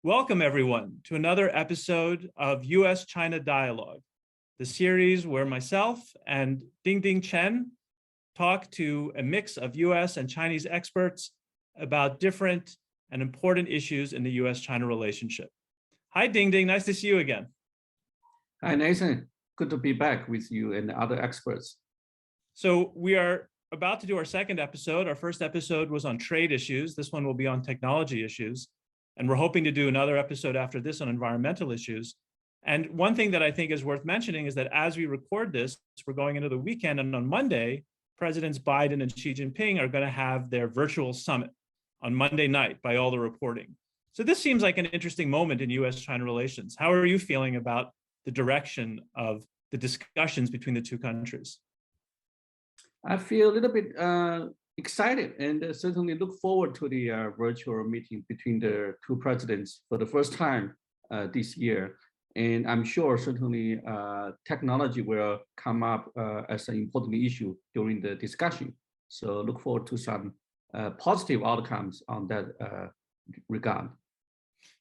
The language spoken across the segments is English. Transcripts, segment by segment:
Welcome, everyone, to another episode of US-China Dialogue, the series where myself and Dingding Chen talk to a mix of US and Chinese experts about different and important issues in the US-China relationship. Hi, Dingding, nice to see you again. Hi, Nathan. Good to be back with you and the other experts. So we are about to do our second episode. Our first episode was on trade issues. This one will be on technology issues. And we're hoping to do another episode after this on environmental issues. And one thing that I think is worth mentioning is that as we record this, we're going into the weekend, and on Monday, Presidents Biden and Xi Jinping are going to have their virtual summit on Monday night by all the reporting. So this seems like an interesting moment in US-China relations. How are you feeling about the direction of the discussions between the two countries? I feel a little bit excited and certainly look forward to the virtual meeting between the two presidents for the first time this year. And I'm sure certainly technology will come up as an important issue during the discussion. So look forward to some positive outcomes on that regard.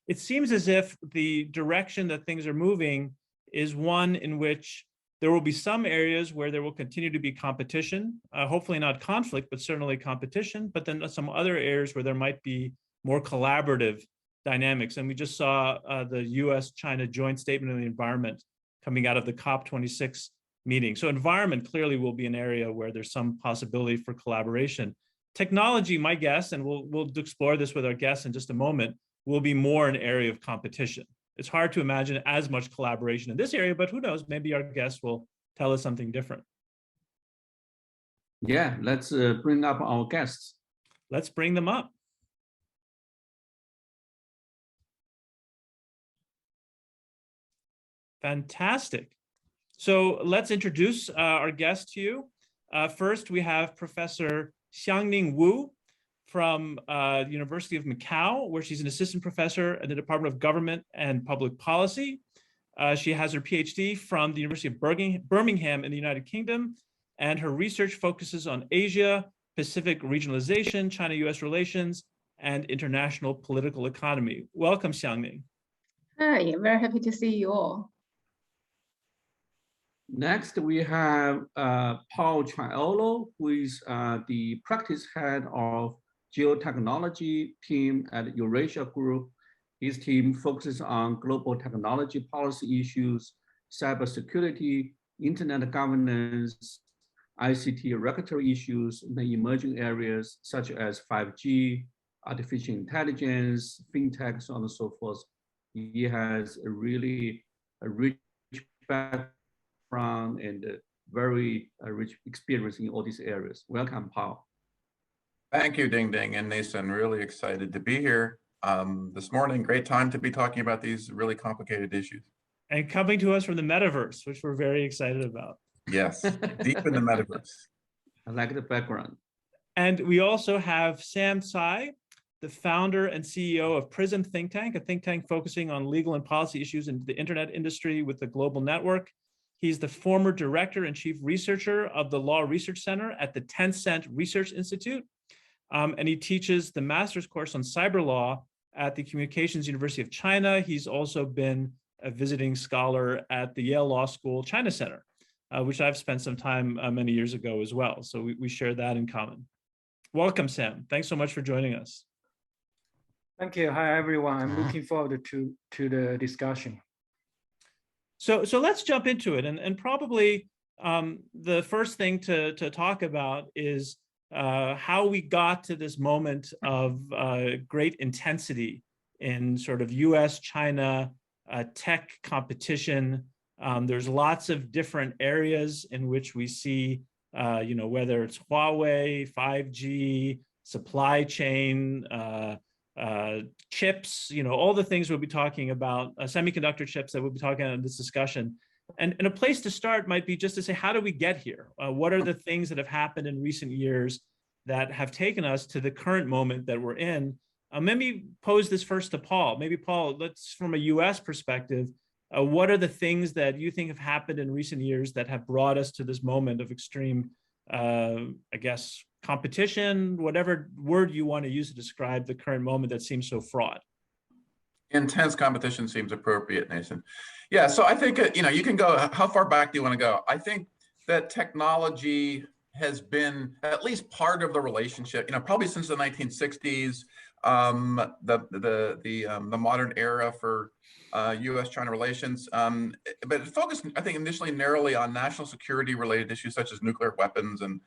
It seems as if the direction that things are moving is one in which there will be some areas where there will continue to be competition, hopefully not conflict, but certainly competition, but then some other areas where there might be more collaborative dynamics. And we just saw the US-China joint statement on the environment coming out of the COP26 meeting. So environment clearly will be an area where there's some possibility for collaboration. Technology, my guess, and we'll explore this with our guests in just a moment, will be more an area of competition. It's hard to imagine as much collaboration in this area, but who knows, maybe our guests will tell us something different. Yeah, let's bring up our guests. Let's bring them up. Fantastic. So let's introduce our guest to you. First, we have Professor Xiangning Wu from the University of Macau, where she's an assistant professor at the Department of Government and Public Policy. She has her PhD from the University of Birmingham in the United Kingdom, and her research focuses on Asia, Pacific regionalization, China-US relations, and international political economy. Welcome, Xiangning. Hi, very happy to see you all. Next, we have Paul Triolo, who is the practice head of Geo-technology team at Eurasia Group. His team focuses on global technology policy issues, cybersecurity, internet governance, ICT regulatory issues in the emerging areas such as 5G, artificial intelligence, fintech, so on and so forth. He has a really rich background and a very rich experience in all these areas. Welcome, Paul. Thank you, Dingding and Neysun. Really excited to be here this morning. Great time to be talking about these really complicated issues. And coming to us from the metaverse, which we're very excited about. Yes, deep in the metaverse. I like the background. And we also have Sam Tsai, the founder and CEO of Prism think tank, a think tank focusing on legal and policy issues in the internet industry with the global network. He's the former director and chief researcher of the Law Research Center at the Tencent Research Institute. And he teaches the master's course on cyber law at the Communications University of China. He's also been a visiting scholar at the Yale Law School China Center, which I've spent some time many years ago as well. So we share that in common. Welcome, Sam. Thanks so much for joining us. Thank you. Hi, everyone. I'm looking forward to the discussion. So let's jump into it. And probably the first thing to talk about is how we got to this moment of great intensity in sort of US-China tech competition. There's lots of different areas in which we see, whether it's Huawei, 5G, supply chain, chips, all the things we'll be talking about, semiconductor chips that we'll be talking about in this discussion. And a place to start might be just to say, how do we get here? What are the things that have happened in recent years that have taken us to the current moment that we're in? Maybe pose this first to Paul. Maybe Paul, let's from a US perspective, what are the things that you think have happened in recent years that have brought us to this moment of extreme, competition, whatever word you want to use to describe the current moment that seems so fraught? Intense competition seems appropriate, Nathan. Yeah, so I think, you can go, how far back do you want to go? I think that technology has been at least part of the relationship, probably since the 1960s, the modern era for U.S.-China relations. But it focused, I think, initially narrowly on national security related issues such as nuclear weapons and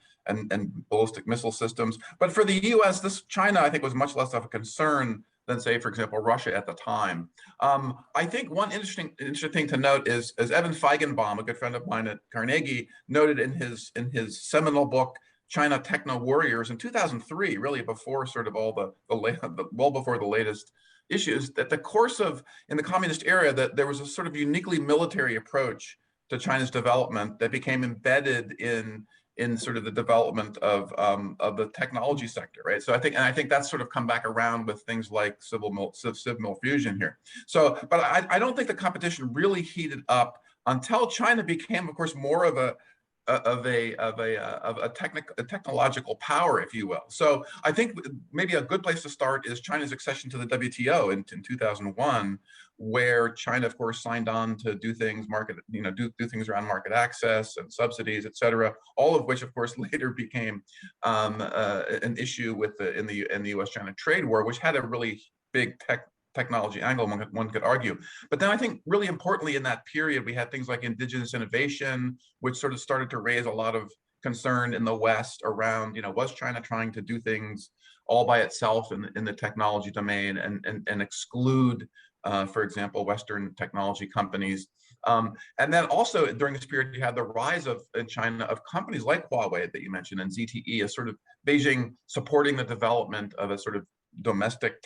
ballistic missile systems. But for the U.S., China, I think, was much less of a concern than, say, for example, Russia at the time. I think one interesting thing to note is, as Evan Feigenbaum, a good friend of mine at Carnegie, noted in his seminal book, China Techno Warriors, in 2003, really before sort of all well before the latest issues, that in the communist era, that there was a sort of uniquely military approach to China's development that became embedded in sort of the development of the technology sector, right? So I think that's sort of come back around with things like civil fusion here. So, but I don't think the competition really heated up until China became, of course, more of a technological power, if you will. So I think maybe a good place to start is China's accession to the WTO in 2001, where China, of course, signed on to do things do things around market access and subsidies, et cetera, all of which, of course, later became an issue in the U.S.-China trade war, which had a really big technology angle, one could argue. But then I think really importantly in that period, we had things like indigenous innovation, which sort of started to raise a lot of concern in the West around, was China trying to do things all by itself in the technology domain and exclude, for example, Western technology companies. And then also during this period, you had the rise in China of companies like Huawei that you mentioned and ZTE, as sort of Beijing supporting the development of a sort of domestic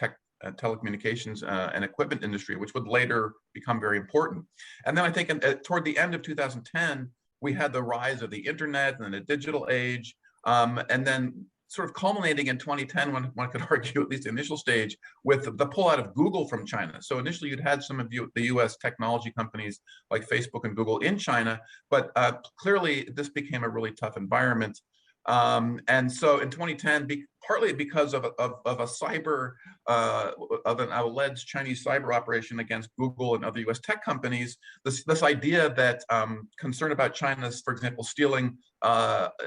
telecommunications and equipment industry, which would later become very important. And then I think toward the end of 2010, we had the rise of the internet and the digital age, and then sort of culminating in 2010, when one could argue, at least the initial stage, with the pullout of Google from China. So initially you'd had some of the US technology companies like Facebook and Google in China, but clearly this became a really tough environment. And so in 2010, partly because of an alleged Chinese cyber operation against Google and other US tech companies, this idea that concern about China's, for example, stealing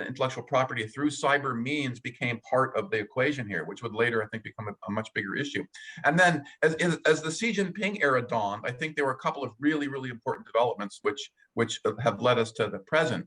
intellectual property through cyber means became part of the equation here, which would later, I think, become a much bigger issue. And then as the Xi Jinping era dawned, I think there were a couple of really, really important developments which have led us to the present.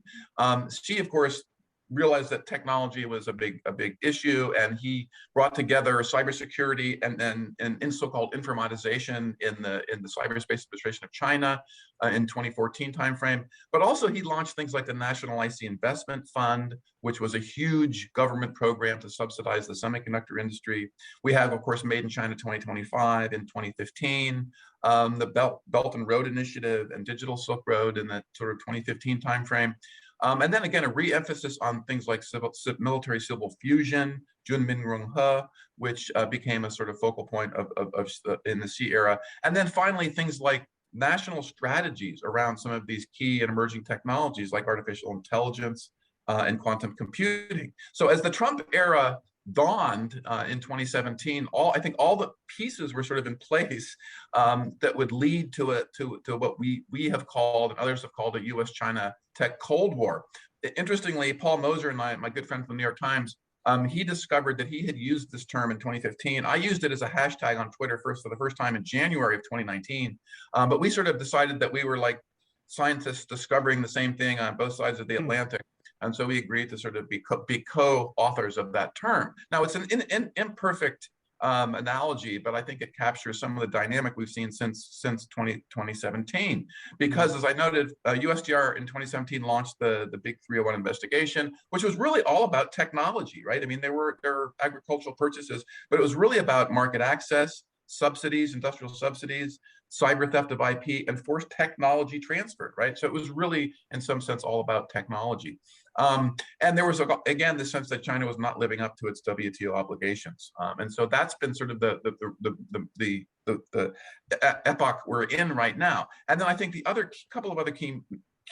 Xi, of course, realized that technology was a big issue, and he brought together cybersecurity and in so-called informatization in the cyberspace administration of China in 2014 timeframe. But also he launched things like the National IC Investment Fund, which was a huge government program to subsidize the semiconductor industry. We have, of course, Made in China 2025 in 2015, the Belt and Road Initiative and Digital Silk Road in that sort of 2015 timeframe. And then again, a re-emphasis on things like military-civil fusion, Junminronghe, which became a sort of focal point in the Xi era. And then finally, things like national strategies around some of these key and emerging technologies like artificial intelligence and quantum computing. So as the Trump era dawned in 2017, I think all the pieces were sort of in place that would lead to what we have called and others have called a U.S.-China tech Cold War. Interestingly, Paul Moser and my good friend from the New York Times, he discovered that he had used this term in 2015. I used it as a hashtag on Twitter for the first time in January of 2019. But we sort of decided that we were like scientists discovering the same thing on both sides of the Atlantic. And so we agreed to sort of be co-authors of that term. Now, it's an imperfect analogy, but I think it captures some of the dynamic we've seen since 2017. Because as I noted, USTR in 2017 launched the Big 301 investigation, which was really all about technology, right? I mean, there were agricultural purchases, but it was really about market access, subsidies, industrial subsidies, cyber theft of IP, and forced technology transfer, right? So it was really, in some sense, all about technology. And there was, again, the sense that China was not living up to its WTO obligations. And so that's been sort of the epoch we're in right now. And then I think the couple of other key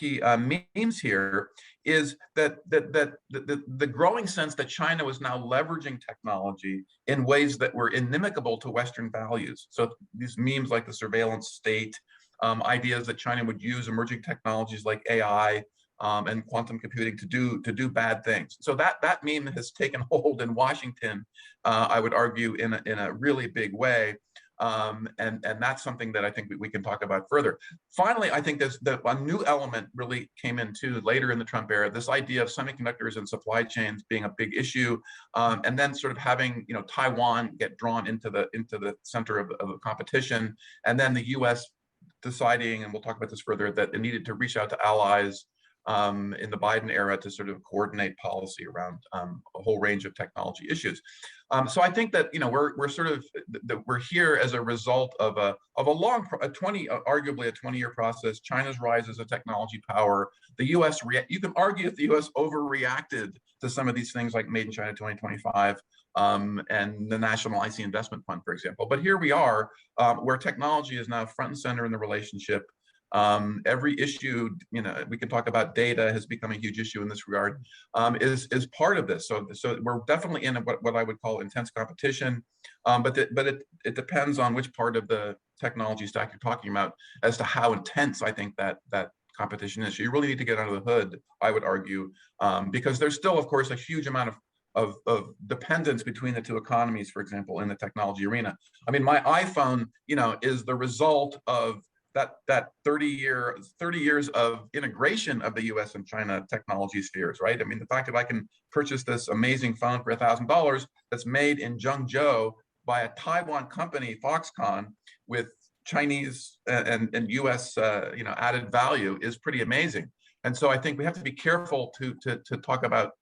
memes here is that the growing sense that China was now leveraging technology in ways that were inimical to Western values. So these memes like the surveillance state, ideas that China would use emerging technologies like AI and quantum computing to do bad things. So that meme has taken hold in Washington, I would argue, in a really big way. And that's something that I think we can talk about further. Finally, I think a new element really came into later in the Trump era, this idea of semiconductors and supply chains being a big issue, and then sort of having Taiwan get drawn into the center of the competition, and then the U.S. deciding, and we'll talk about this further, that it needed to reach out to allies in the Biden era to sort of coordinate policy around a whole range of technology issues. So I think that we're here as a result of arguably a 20-year process. China's rise as a technology power. The U.S. you can argue if the U.S. overreacted to some of these things like Made in China 2025 and the National IC Investment Fund, for example. But here we are, where technology is now front and center in the relationship. Every issue, we can talk about data has become a huge issue in this regard, is part of this. So we're definitely in what I would call intense competition, but it depends on which part of the technology stack you're talking about as to how intense I think that competition is. So you really need to get under the hood, I would argue, because there's still, of course, a huge amount of dependence between the two economies, for example, in the technology arena. I mean, my iPhone, is the result of that 30 years of integration of the U.S. and China technology spheres, right? I mean, the fact that I can purchase this amazing phone for $1,000 that's made in Zhengzhou by a Taiwan company, Foxconn, with Chinese and U.S. Added value is pretty amazing. And so I think we have to be careful to talk about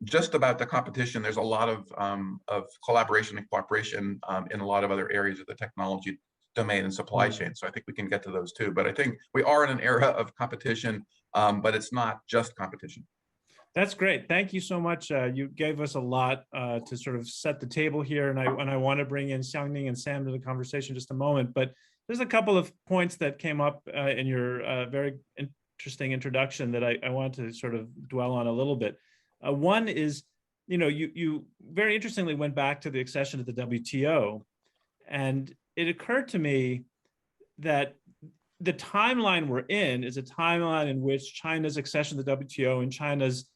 just about the competition. There's a lot of collaboration and cooperation in a lot of other areas of the technology domain and supply chain. So I think we can get to those too. But I think we are in an era of competition, but it's not just competition. That's great. Thank you so much. You gave us a lot to sort of set the table here, and I want to bring in Xiangning and Sam to the conversation in just a moment. But there's a couple of points that came up in your very interesting introduction that I want to sort of dwell on a little bit. One is, you very interestingly went back to the accession to the WTO, and it occurred to me that the timeline we're in is a timeline in which China's accession to the WTO and China's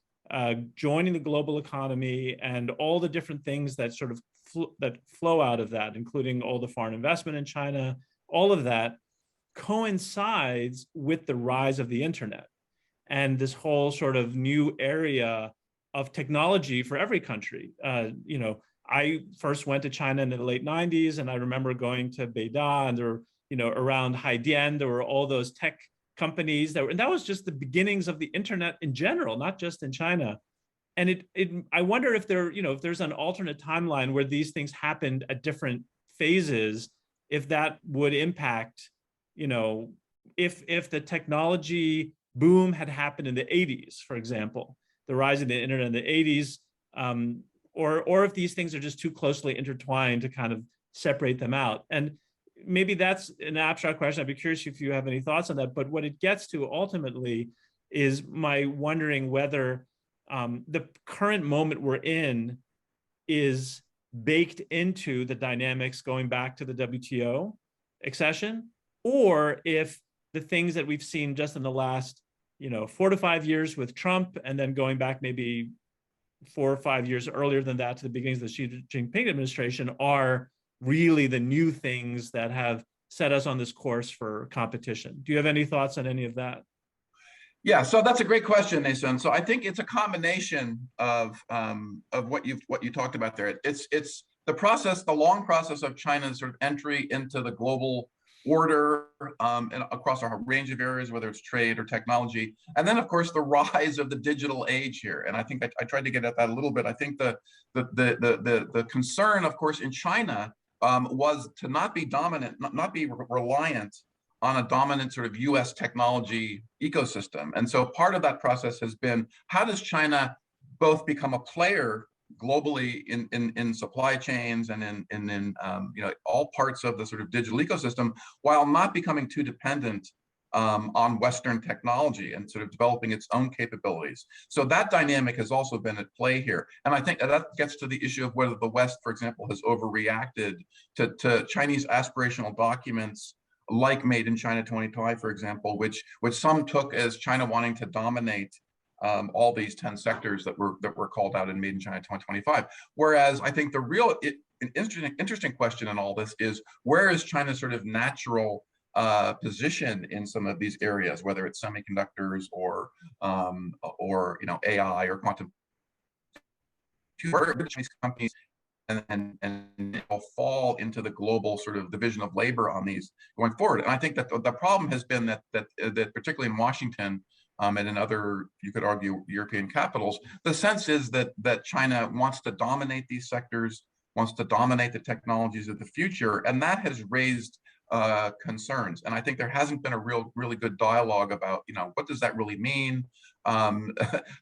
joining the global economy and all the different things that sort of flow out of that, including all the foreign investment in China, all of that coincides with the rise of the internet and this whole sort of new area of technology for every country. I first went to China in the late 90s, and I remember going to Beida, and there were, around Haidian, there were all those tech companies and that was just the beginnings of the internet in general, not just in China. And I wonder if if there's an alternate timeline where these things happened at different phases, if that would impact, if the technology boom had happened in the 80s, for example, the rise of the internet in the 80s, or if these things are just too closely intertwined to kind of separate them out. And maybe that's an abstract question. I'd be curious if you have any thoughts on that. But what it gets to ultimately is my wondering whether the current moment we're in is baked into the dynamics going back to the WTO accession, or if the things that we've seen just in the last 4 to 5 years with Trump, and then going back maybe 4 or 5 years earlier than that to the beginnings of the Xi Jinping administration, are really the new things that have set us on this course for competition. Do you have any thoughts on any of that? Yeah, so that's a great question, Neysun. So I think it's a combination of what you talked about there. It's the process, the long process of China's sort of entry into the global order and across a range of areas, whether it's trade or technology, and then of course the rise of the digital age here. And I think I tried to get at that a little bit. I think the concern, of course, in China was to not be dominant, not be reliant on a dominant sort of U.S. technology ecosystem. And so part of that process has been, how does China both become a player globally in supply chains and in all parts of the sort of digital ecosystem, while not becoming too dependent on Western technology and sort of developing its own capabilities. So that dynamic has also been at play here. And I think that gets to the issue of whether the West, for example, has overreacted to Chinese aspirational documents like Made in China 2025, for example, which some took as China wanting to dominate all these 10 sectors that were called out in Made in China 2025. Whereas I think the real interesting question in all this is, where is China's sort of natural position in some of these areas, whether it's semiconductors or AI or quantum? Where are Chinese companies and will fall into the global sort of division of labor on these going forward? And I think that the problem has been that particularly in Washington and in other, you could argue, European capitals, the sense is that China wants to dominate these sectors, wants to dominate the technologies of the future, and that has raised concerns. And I think there hasn't been a really good dialogue about, what does that really mean? How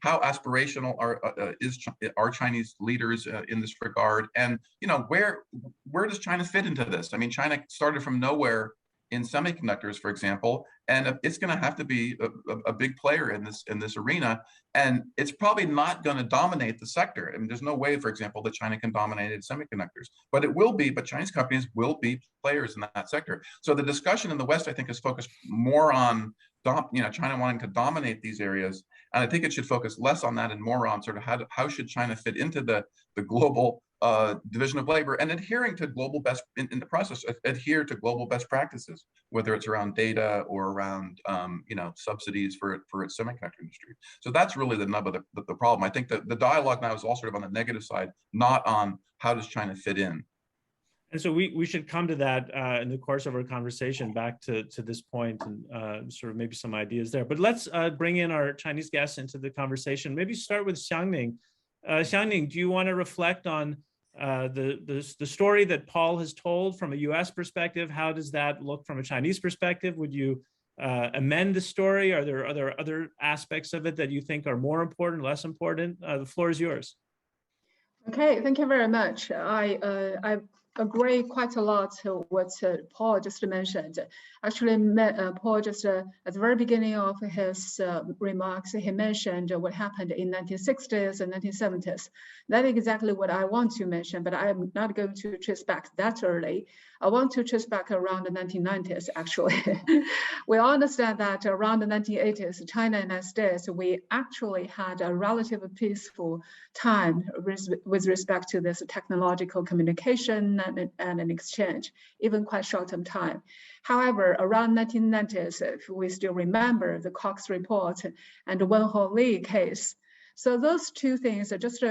aspirational are Chinese leaders in this regard? And where does China fit into this? I mean, China started from nowhere in semiconductors, for example, and it's going to have to be a big player in this arena. And it's probably not going to dominate the sector. I mean, there's no way, for example, that China can dominate in semiconductors, but it will be. But Chinese companies will be players in that sector. So the discussion in the West, I think, is focused more on China wanting to dominate these areas, and I think it should focus less on that and more on sort of how should China fit into the global division of labor, and adhering to global best in the process, adhere to global best practices, whether it's around data or around subsidies for its semiconductor industry. So that's really the nub of the problem. I think that the dialogue now is all sort of on the negative side, not on how does China fit in. And so we should come to that in the course of our conversation, back to this point, and sort of maybe some ideas there. But let's bring in our Chinese guests into the conversation. Maybe start with Xiangning. Xiangning, do you want to reflect on the story that Paul has told from a U.S. perspective? How does that look from a Chinese perspective? Would you amend the story? Are there other aspects of it that you think are more important, less important? The floor is yours. Okay, thank you very much. I agree quite a lot to what Paul just mentioned. Actually, Paul just at the very beginning of his remarks, he mentioned what happened in 1960s and 1970s. That is exactly what I want to mention, but I'm not going to trace back that early. I want to trace back around the 1990s, actually. We all understand that around the 1980s, China and the United States, we actually had a relatively peaceful time with respect to this technological communication and an exchange, even quite short-term time. However, around 1990s, if we still remember the Cox report and the Wenhou Li case. So those two things are just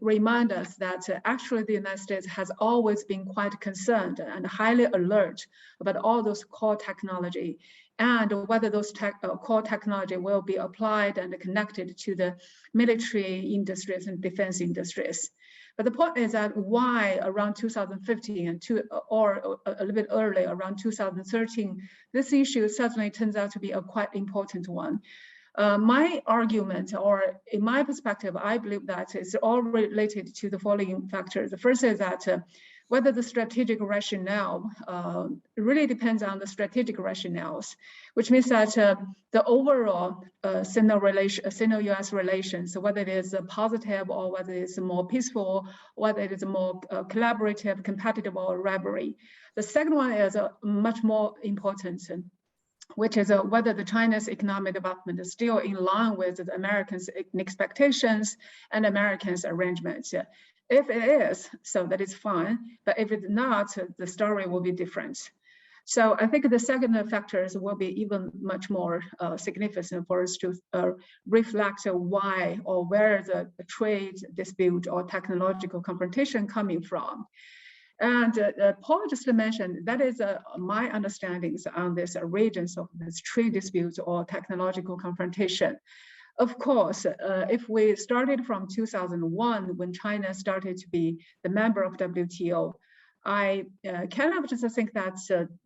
remind us that actually the United States has always been quite concerned and highly alert about all those core technology and whether those core technology will be applied and connected to the military industries and defense industries. But the point is that why around 2015 or a little bit earlier, around 2013, this issue suddenly turns out to be a quite important one. My argument, or in my perspective, I believe that it's all related to the following factors. The first is that whether the strategic rationale really depends on the strategic rationales, which means that the overall Sino-US relations, so whether it is positive or whether it's more peaceful, whether it is more collaborative, competitive, or rivalry. The second one is much more important, which is whether the China's economic development is still in line with the Americans' expectations and Americans' arrangements. If it is, so that is fine, but if it's not, the story will be different. So I think the second factors will be even much more significant for us to reflect why or where the trade dispute or technological confrontation coming from. And Paul just mentioned that is my understandings on this regions of this trade dispute or technological confrontation. Of course, if we started from 2001, when China started to be the member of WTO, I cannot just think that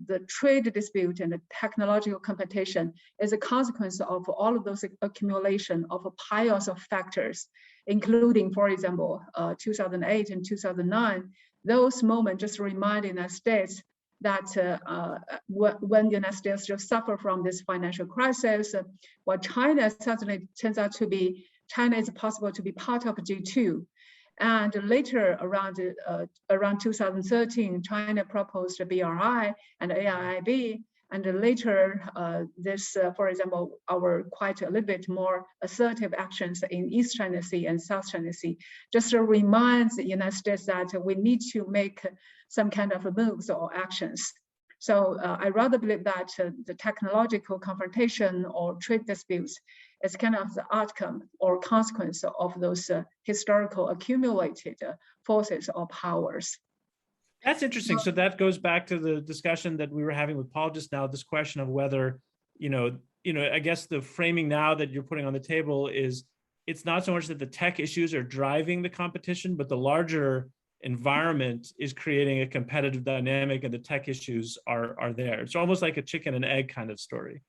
the trade dispute and the technological competition is a consequence of all of those accumulation of piles of factors, including, for example, 2008 and 2009. Those moments just remind the United States that when the United States just suffer from this financial crisis, well, China suddenly turns out to be, China is possible to be part of G2. And later, around 2013, China proposed BRI and AIIB. And later, for example, our quite a little bit more assertive actions in East China Sea and South China Sea just reminds the United States that we need to make some kind of moves or actions. So I rather believe that the technological confrontation or trade disputes is kind of the outcome or consequence of those historical accumulated forces or powers. That's interesting. So that goes back to the discussion that we were having with Paul just now, this question of whether, I guess the framing now that you're putting on the table is it's not so much that the tech issues are driving the competition, but the larger environment is creating a competitive dynamic and the tech issues are there. It's almost like a chicken and egg kind of story.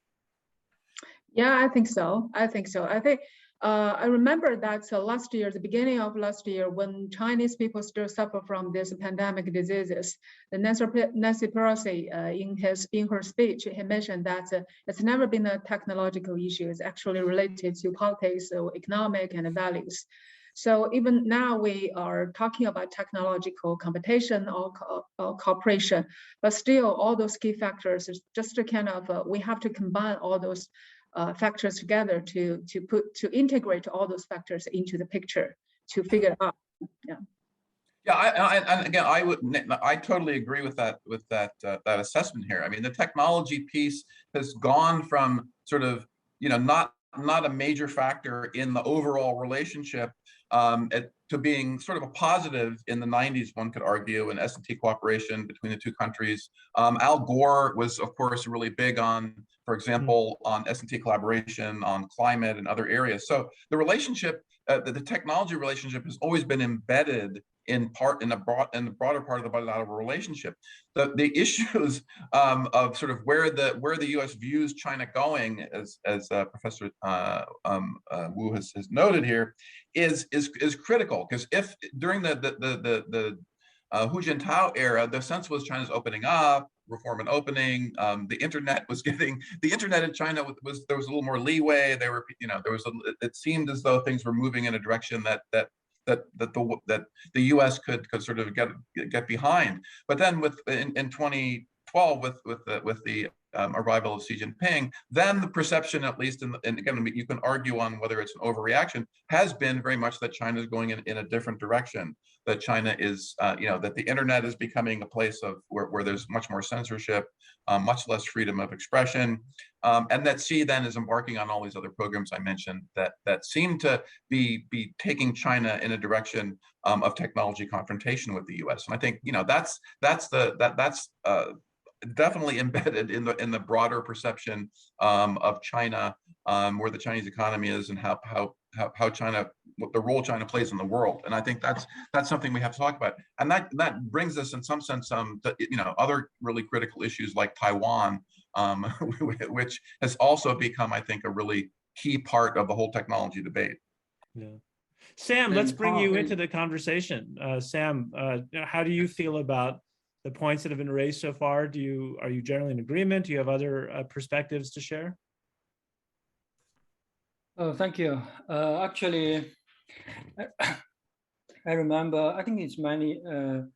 Yeah, I think so. I think I remember that last year, the beginning of last year, when Chinese people still suffer from these pandemic diseases, the Nancy Pelosi, in her speech, he mentioned that it's never been a technological issue. It's actually related to politics, or economic, and values. So even now we are talking about technological competition or cooperation, but still all those key factors is just a kind of we have to combine all those factors together to integrate all those factors into the picture to figure out. Yeah. Yeah, and again, I totally agree with that that assessment here. I mean, the technology piece has gone from sort of not a major factor in the overall relationship to being sort of a positive in the 90s, one could argue, in S&T cooperation between the two countries. Al Gore was, of course, really big on, for example, on S&T collaboration, on climate and other areas. So the relationship, the technology relationship has always been embedded in the broader part of the bilateral relationship. The issues of sort of where the U.S. views China going, as Professor Wu has noted here, is critical, because if during the Hu Jintao era, the sense was China's opening up, reform and opening. The internet in China there was a little more leeway. It seemed as though things were moving in a direction that the U.S. could sort of get behind. But then in 2012 with the arrival of Xi Jinping, then the perception, at least, and again, you can argue on whether it's an overreaction, has been very much that China is going in a different direction. That China is, that the internet is becoming a place of where there's much more censorship, much less freedom of expression, and that Xi then is embarking on all these other programs I mentioned that seem to be taking China in a direction of technology confrontation with the U.S. And I think that's definitely embedded in the broader perception of China, where the Chinese economy is, and how China, the role China plays in the world. And I think that's something we have to talk about. And that brings us, in some sense, to other really critical issues like Taiwan, which has also become, I think, a really key part of the whole technology debate. Yeah. Sam, let's bring you into the conversation. Sam, how do you feel about the points that have been raised so far? Are you generally in agreement? Do you have other perspectives to share? Oh, thank you. Actually, I remember, I think it's 2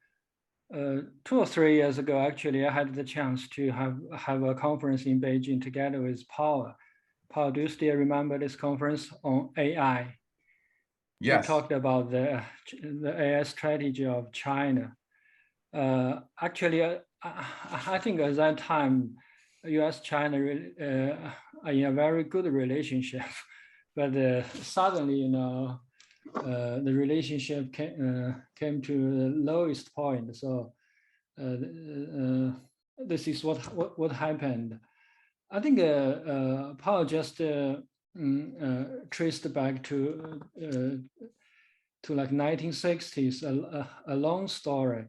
or 3 years ago, actually, I had the chance to have a conference in Beijing together with Paul. Paul, do you still remember this conference on AI? Yes. We talked about the AI strategy of China. Actually, I think at that time, U.S.-China are in a very good relationship, but suddenly, the relationship came to the lowest point. So this is what happened. I think Paul just traced back to like 1960s, a long story.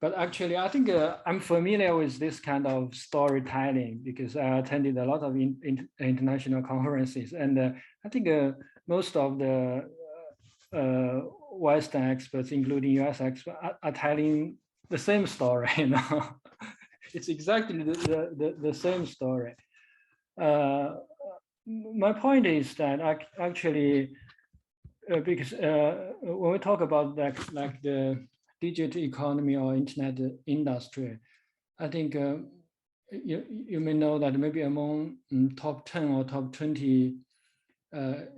But actually, I think I'm familiar with this kind of storytelling because I attended a lot of international conferences, and I think most of the Western experts, including US experts, are telling the same story. it's exactly the same story. My point is that actually, because when we talk about like the digital economy or internet industry, I think you may know that maybe among top 10 or top 20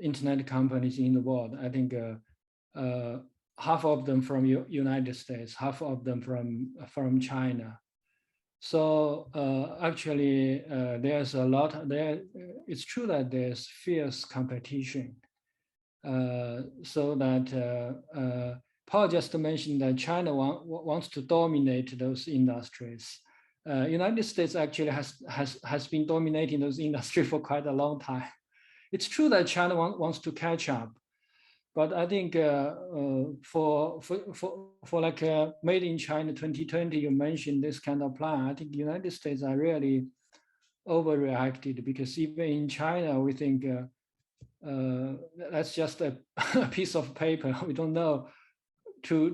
internet companies in the world, I think half of them from United States, half of them from China. So actually, there's a lot there. It's true that there's fierce competition. So that Paul just mentioned that China wants to dominate those industries. United States actually has been dominating those industries for quite a long time. It's true that China wants to catch up, but I think for like Made in China 2020, you mentioned this kind of plan. I think the United States are really overreacted, because even in China, we think that's just a piece of paper. We don't know to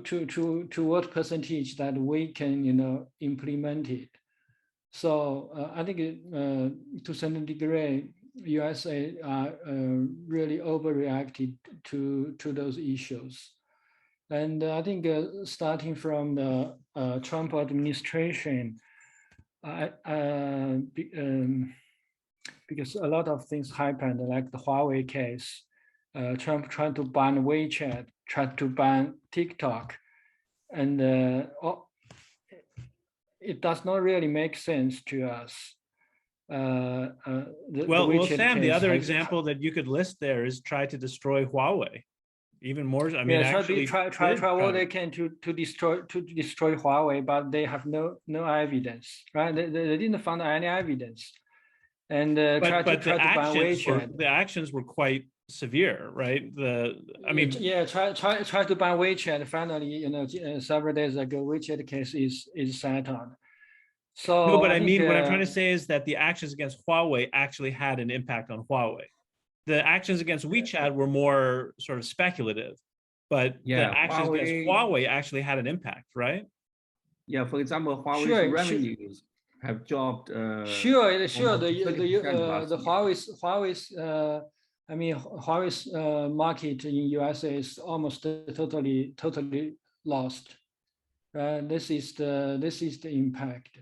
what percentage that we can implement it. So I think to a certain degree, USA are really overreacted to those issues. And I think starting from the Trump administration, because a lot of things happened, like the Huawei case, Trump tried to ban WeChat, tried to ban TikTok, and it does not really make sense to us. Well, Sam, the other example that you could list there is try to destroy Huawei. Even more, I mean, actually try what they can to destroy Huawei, but they have no evidence, right? They didn't find any evidence, and try to ban WeChat. The actions were quite severe, right? Try to ban WeChat. Finally, several days ago, WeChat case is settled. So no, but I mean, what I'm trying to say is that the actions against Huawei actually had an impact on Huawei. The actions against WeChat were more sort of speculative, but the actions against Huawei actually had an impact, right? Yeah, for example, Huawei's revenues have dropped. The Huawei's market in USA is almost totally lost. This is the impact.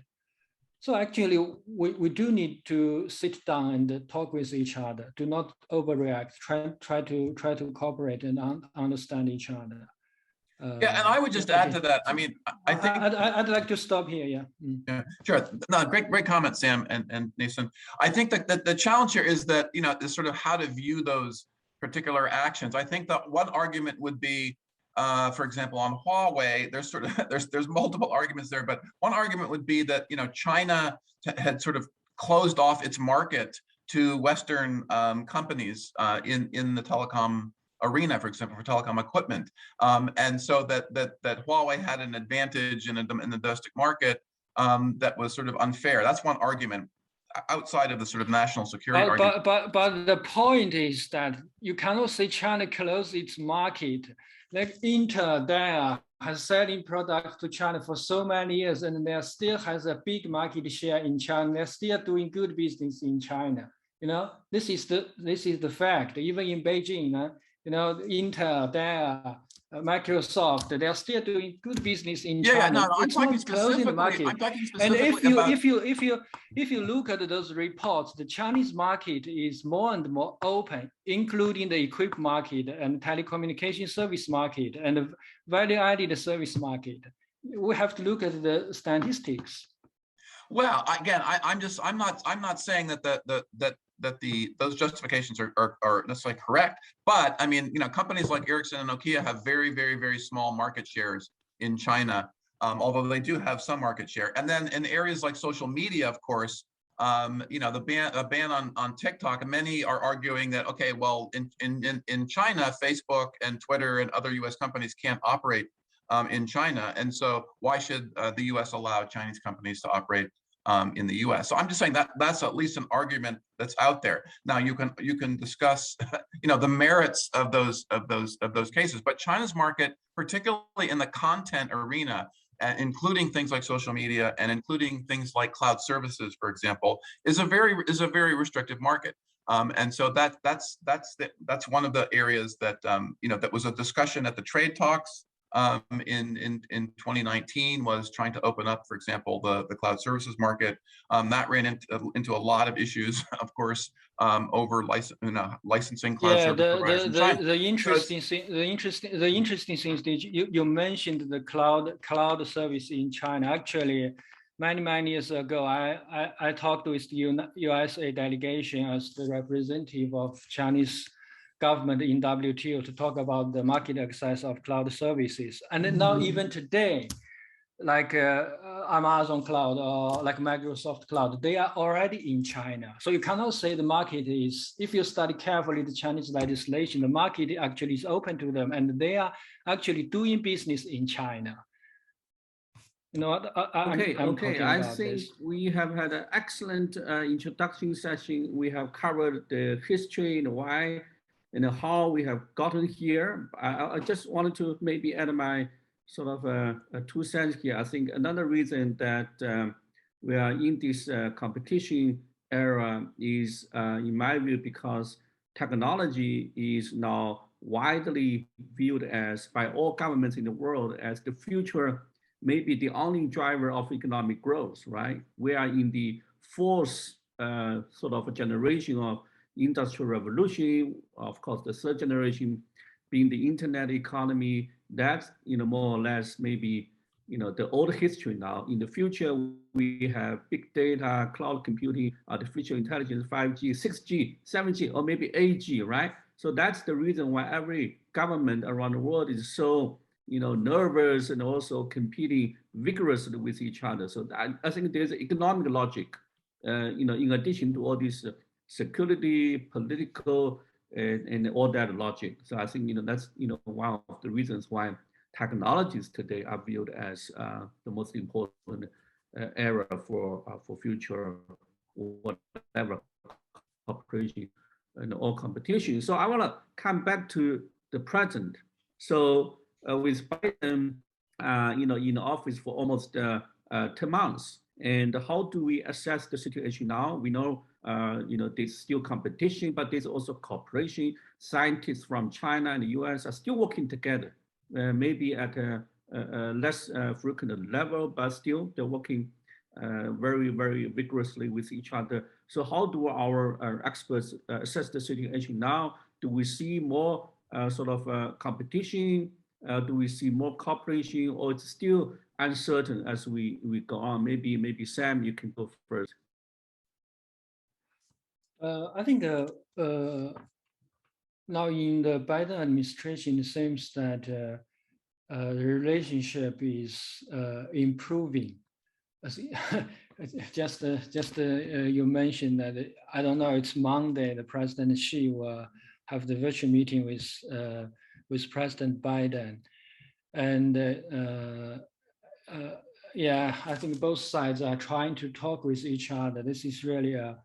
So actually, we do need to sit down and talk with each other. Do not overreact. Try to cooperate and understand each other. Yeah, and I would just add to that. I mean, I think I'd like to stop here. Yeah. Yeah, sure. No, great comment, Sam and Neysun. I think that the challenge here is that is sort of how to view those particular actions. I think that one argument would be, for example, on Huawei, there's multiple arguments there, but one argument would be that China had sort of closed off its market to Western companies in the telecom arena, for example, for telecom equipment, and so that Huawei had an advantage in the domestic market that was sort of unfair. That's one argument outside of the sort of national security argument. But the point is that you cannot say China closed its market. Like Intel there has selling products to China for so many years, and they still has a big market share in China. They're still doing good business in China. This is the fact. Even in Beijing, Intel there, Microsoft, they're still doing good business in China. Yeah, no, it's not closing the market. I'm talking and specifically if you look at those reports, the Chinese market is more and more open, including the equipment market and telecommunication service market and the value-added service market. We have to look at the statistics. Well, again, I'm not saying that those justifications are necessarily correct, but I mean, companies like Ericsson and Nokia have very, very, very small market shares in China, although they do have some market share. And then in areas like social media, of course, the ban on TikTok, many are arguing that, okay, well, in China, Facebook and Twitter and other US companies can't operate in China. And so why should the US allow Chinese companies to operate in the US? So I'm just saying that that's at least an argument that's out there. Now you can discuss the merits of those cases, but China's market, particularly in the content arena, including things like social media and including things like cloud services, for example, is a very restrictive market. And so that's one of the areas that that was a discussion at the trade talks in 2019, was trying to open up, for example, the cloud services market. That ran into a lot of issues, of course, over licensing cloud service providers in China. The interesting thing is that you mentioned the cloud service in China. Actually, many years ago, I talked with the USA delegation as the representative of Chinese government in WTO to talk about the market access of cloud services. And now even today, like Amazon Cloud or like Microsoft Cloud, they are already in China. So you cannot say the market is, if you study carefully the Chinese legislation, the market actually is open to them and they are actually doing business in China. You know, I think we have had an excellent introduction session. We have covered the history and why and how we have gotten here. I just wanted to maybe add my sort of 2 cents here. I think another reason that we are in this competition era is, in my view, because technology is now widely viewed as, by all governments in the world, as the future, maybe the only driver of economic growth, right? We are in the 4th sort of generation of industrial revolution. Of course, the 3rd generation being the internet economy. That's more or less maybe the old history now. In the future, we have big data, cloud computing, artificial intelligence, 5G, 6G, 7G, or maybe 8G, right? So that's the reason why every government around the world is so nervous and also competing vigorously with each other. So I think there's economic logic, in addition to all this security, political, and all that logic. So I think that's one of the reasons why technologies today are viewed as the most important area for future whatever cooperation and all competition. So I want to come back to the present. So with Biden, in office for almost 10 months, and how do we assess the situation now? We know, there's still competition, but there's also cooperation. Scientists from China and the US are still working together, maybe at a less frequent level, but still they're working very vigorously with each other. So how do our experts assess the situation now? Do we see more sort of competition? Do we see more cooperation, or it's still uncertain as we go on? Maybe Sam, you can go first. I think now in the Biden administration, it seems that the relationship is improving. Just you mentioned that, I don't know, it's Monday, the President Xi will have the virtual meeting with President Biden. And yeah, I think both sides are trying to talk with each other. This is really a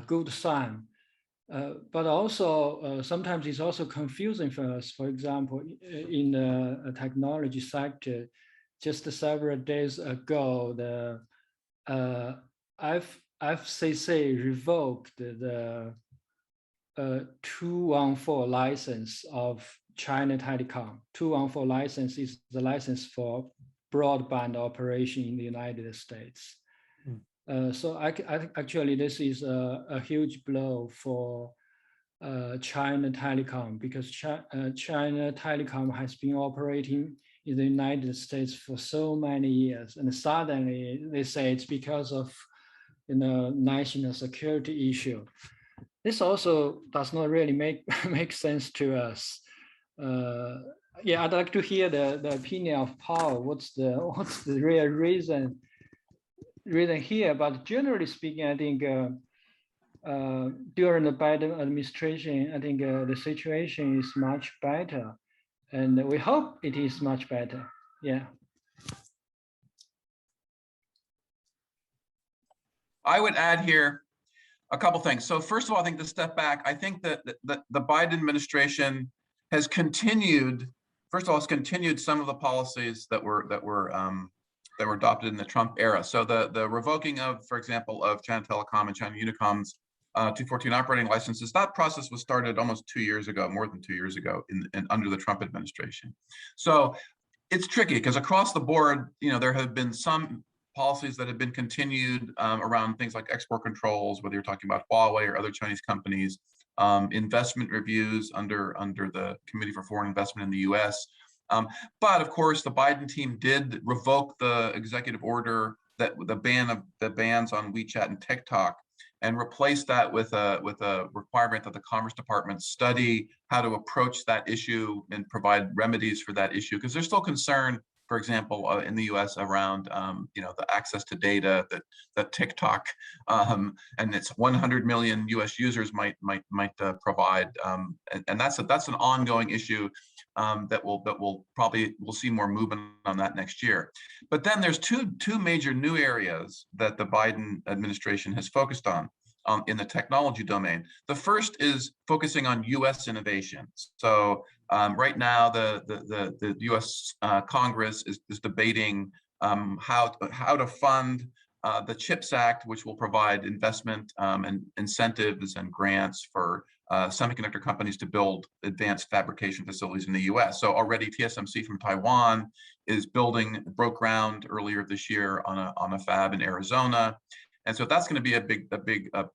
good sign. But also, sometimes it's also confusing for us. For example, in the technology sector, just several days ago, the FCC revoked the 214 license of China Telecom. 214 license is the license for broadband operation in the United States. So actually, this is a huge blow for China Telecom, because China Telecom has been operating in the United States for so many years, and suddenly they say it's because of national security issue. This also does not really make sense to us. Yeah, I'd like to hear the opinion of Paul. What's the real reason here? But generally speaking, I think during the Biden administration, I think the situation is much better, and we hope it is much better. Yeah. I would add here a couple things. So first of all, I think to step back, I think that the Biden administration has continued. First of all, it's continued some of the policies that were that were adopted in the Trump era. So the revoking of, for example, of China Telecom and China Unicom's 214 operating licenses, that process was started almost 2 years ago, more than 2 years ago, under the Trump administration. So it's tricky because across the board, there have been some policies that have been continued around things like export controls, whether you're talking about Huawei or other Chinese companies, investment reviews under the Committee for Foreign Investment in the U.S. But of course, the Biden team did revoke the executive order that the bans on WeChat and TikTok, and replace that with a requirement that the Commerce Department study how to approach that issue and provide remedies for that issue, because there's still concern, for example, in the U.S. around the access to data that TikTok and its 100 million U.S. users might provide, and that's an ongoing issue that we'll see more movement on that next year. But then there's two major new areas that the Biden administration has focused on in the technology domain. The first is focusing on U.S. innovation. So right now, the U.S. Congress is debating how to fund the CHIPS Act, which will provide investment and incentives and grants for semiconductor companies to build advanced fabrication facilities in the U.S. So already TSMC from Taiwan broke ground earlier this year on a fab in Arizona. And so that's going to be a big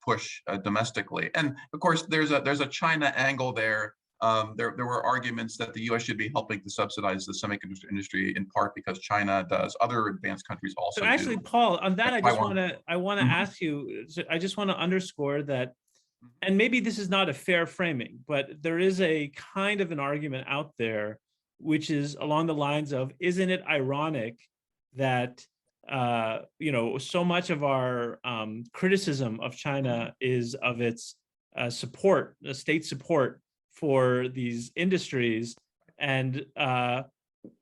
push domestically. And of course, there's a China angle there. There were arguments that the U.S. should be helping to subsidize the semiconductor industry in part because China does. Other advanced countries also So actually, do. Paul, on that, I want to Mhm. ask you. I just want to underscore that, and maybe this is not a fair framing, but there is a kind of an argument out there, which is along the lines of, isn't it ironic that so much of our criticism of China is of its support, the state support for these industries, and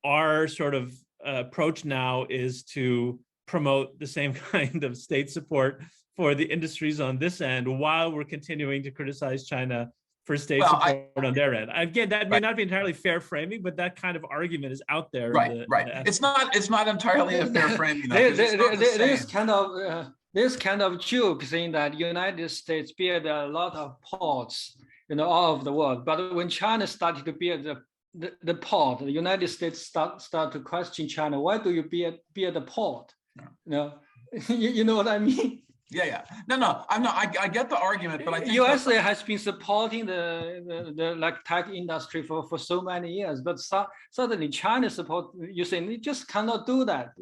our sort of approach now is to promote the same kind of state support for the industries on this end, while we're continuing to criticize China for state support on their end. Again, that may not be entirely fair framing, but that kind of argument is out there. Right. It's not entirely a fair framing. This kind of joke saying that United States build a lot of ports, all over the world. But when China started to build the port, the United States start to question China. Why do you build a port? No. You know what I mean? Yeah. No. I get the argument, but I think USA has been supporting the tech industry for so many years, but suddenly China support. You say you just cannot do that.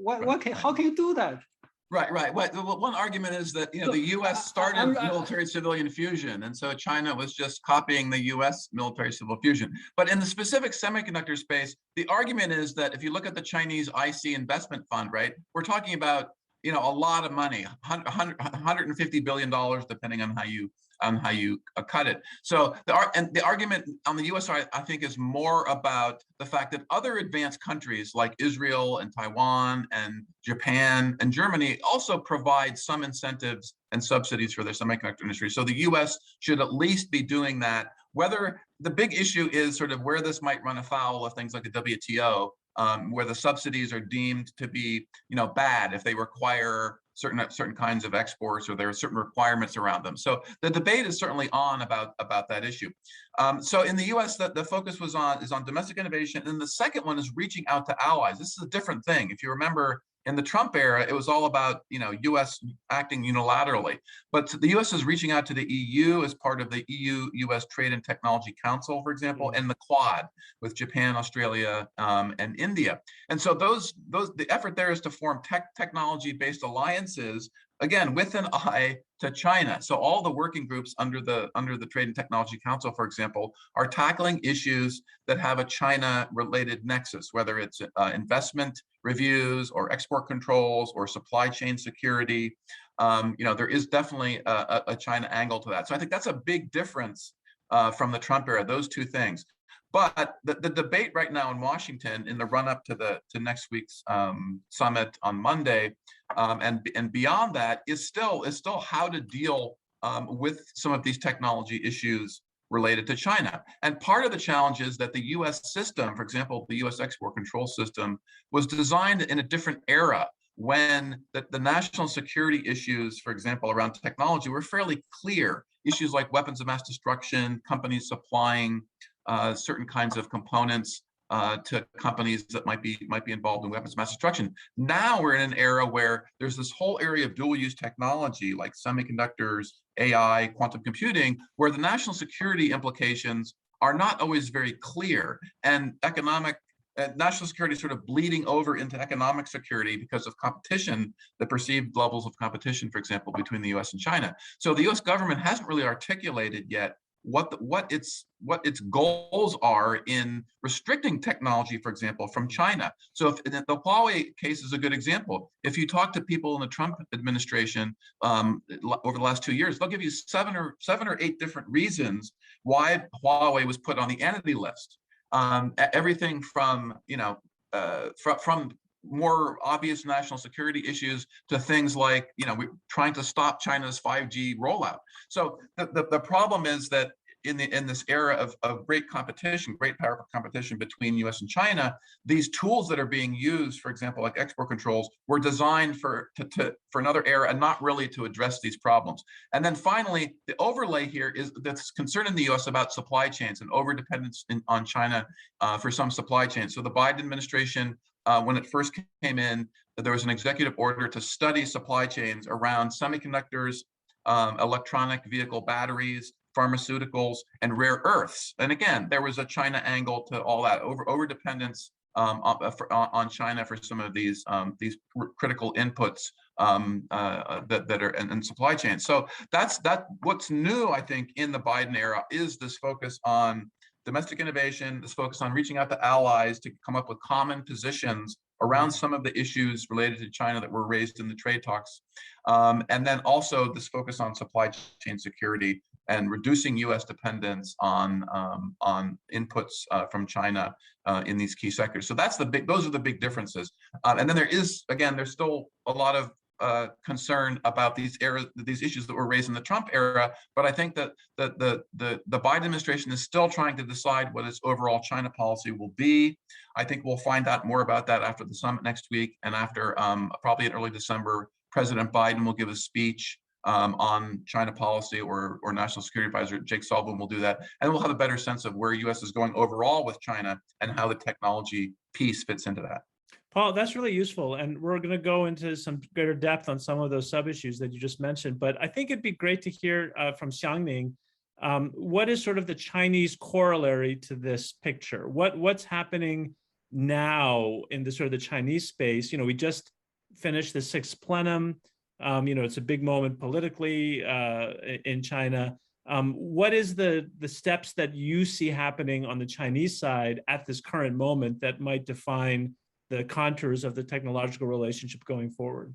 How can you do that? Right. Well, one argument is that the U.S. started military-civilian fusion, and so China was just copying the U.S. military-civil fusion. But in the specific semiconductor space, the argument is that if you look at the Chinese IC investment fund, right, we're talking about a lot of money, $150 billion, depending on how you cut it. So the argument on the U.S. side, I think, is more about the fact that other advanced countries like Israel and Taiwan and Japan and Germany also provide some incentives and subsidies for their semiconductor industry. So the U.S. should at least be doing that. Whether the big issue is sort of where this might run afoul of things like the WTO, where the subsidies are deemed to be, bad if they require certain kinds of exports, or there are certain requirements around them. So the debate is certainly on about that issue. So in the U.S., the focus is on domestic innovation, and the second one is reaching out to allies. This is a different thing. If you remember, in the Trump era, it was all about U.S. acting unilaterally, but the U.S. is reaching out to the EU as part of the EU-U.S. Trade and Technology Council, for example, and the Quad with Japan, Australia, and India. And so the effort there is to form technology-based alliances, again, with an eye to China. So all the working groups under the Trade and Technology Council, for example, are tackling issues that have a China-related nexus, whether it's investment reviews or export controls or supply chain security. There is definitely a China angle to that. So I think that's a big difference from the Trump era, those two things. But the debate right now in Washington, in the run-up to next week's summit on Monday, and beyond that, is still how to deal with some of these technology issues related to China. And part of the challenge is that the U.S. system, for example, the U.S. export control system, was designed in a different era when the national security issues, for example, around technology were fairly clear. Issues like weapons of mass destruction, companies supplying certain kinds of components to companies that might be involved in weapons of mass destruction. Now we're in an era where there's this whole area of dual use technology like semiconductors, AI, quantum computing, where the national security implications are not always very clear, and national security is sort of bleeding over into economic security because of competition, the perceived levels of competition, for example, between the US and China. So the US government hasn't really articulated yet what its goals are in restricting technology, for example, from China. So if the Huawei case is a good example. If you talk to people in the Trump administration over the last 2 years, they'll give you seven or eight different reasons why Huawei was put on the entity list. Everything from from more obvious national security issues to things like we're trying to stop China's 5G rollout. So the problem is that in this era of great competition, great powerful competition between US and China, these tools that are being used, for example, like export controls, were designed for another era and not really to address these problems. And then finally, the overlay here is that's concern in the US about supply chains and overdependence on China for some supply chains. So the Biden administration, when it first came in, there was an executive order to study supply chains around semiconductors, electronic vehicle batteries, pharmaceuticals, and rare earths. And again, there was a China angle to all that, over-dependence on China for some of these critical inputs that are in supply chains. So that's what's new, I think, in the Biden era is this focus on domestic innovation, this focus on reaching out to allies to come up with common positions around some of the issues related to China that were raised in the trade talks. And then also this focus on supply chain security and reducing US dependence on inputs from China in these key sectors. So those are the big differences. And then there's still a lot of concern about these issues that were raised in the Trump era, but I think that the Biden administration is still trying to decide what its overall China policy will be. I think we'll find out more about that after the summit next week, and after probably in early December, President Biden will give a speech on China policy, or National Security Advisor Jake Sullivan will do that, and we'll have a better sense of where US is going overall with China and how the technology piece fits into that. Paul, that's really useful. And we're going to go into some greater depth on some of those sub-issues that you just mentioned. But I think it'd be great to hear from Xiangning, what is sort of the Chinese corollary to this picture? What's happening now in the sort of the Chinese space? We just finished the 6th plenum. It's a big moment politically in China. What is the steps that you see happening on the Chinese side at this current moment that might define the contours of the technological relationship going forward?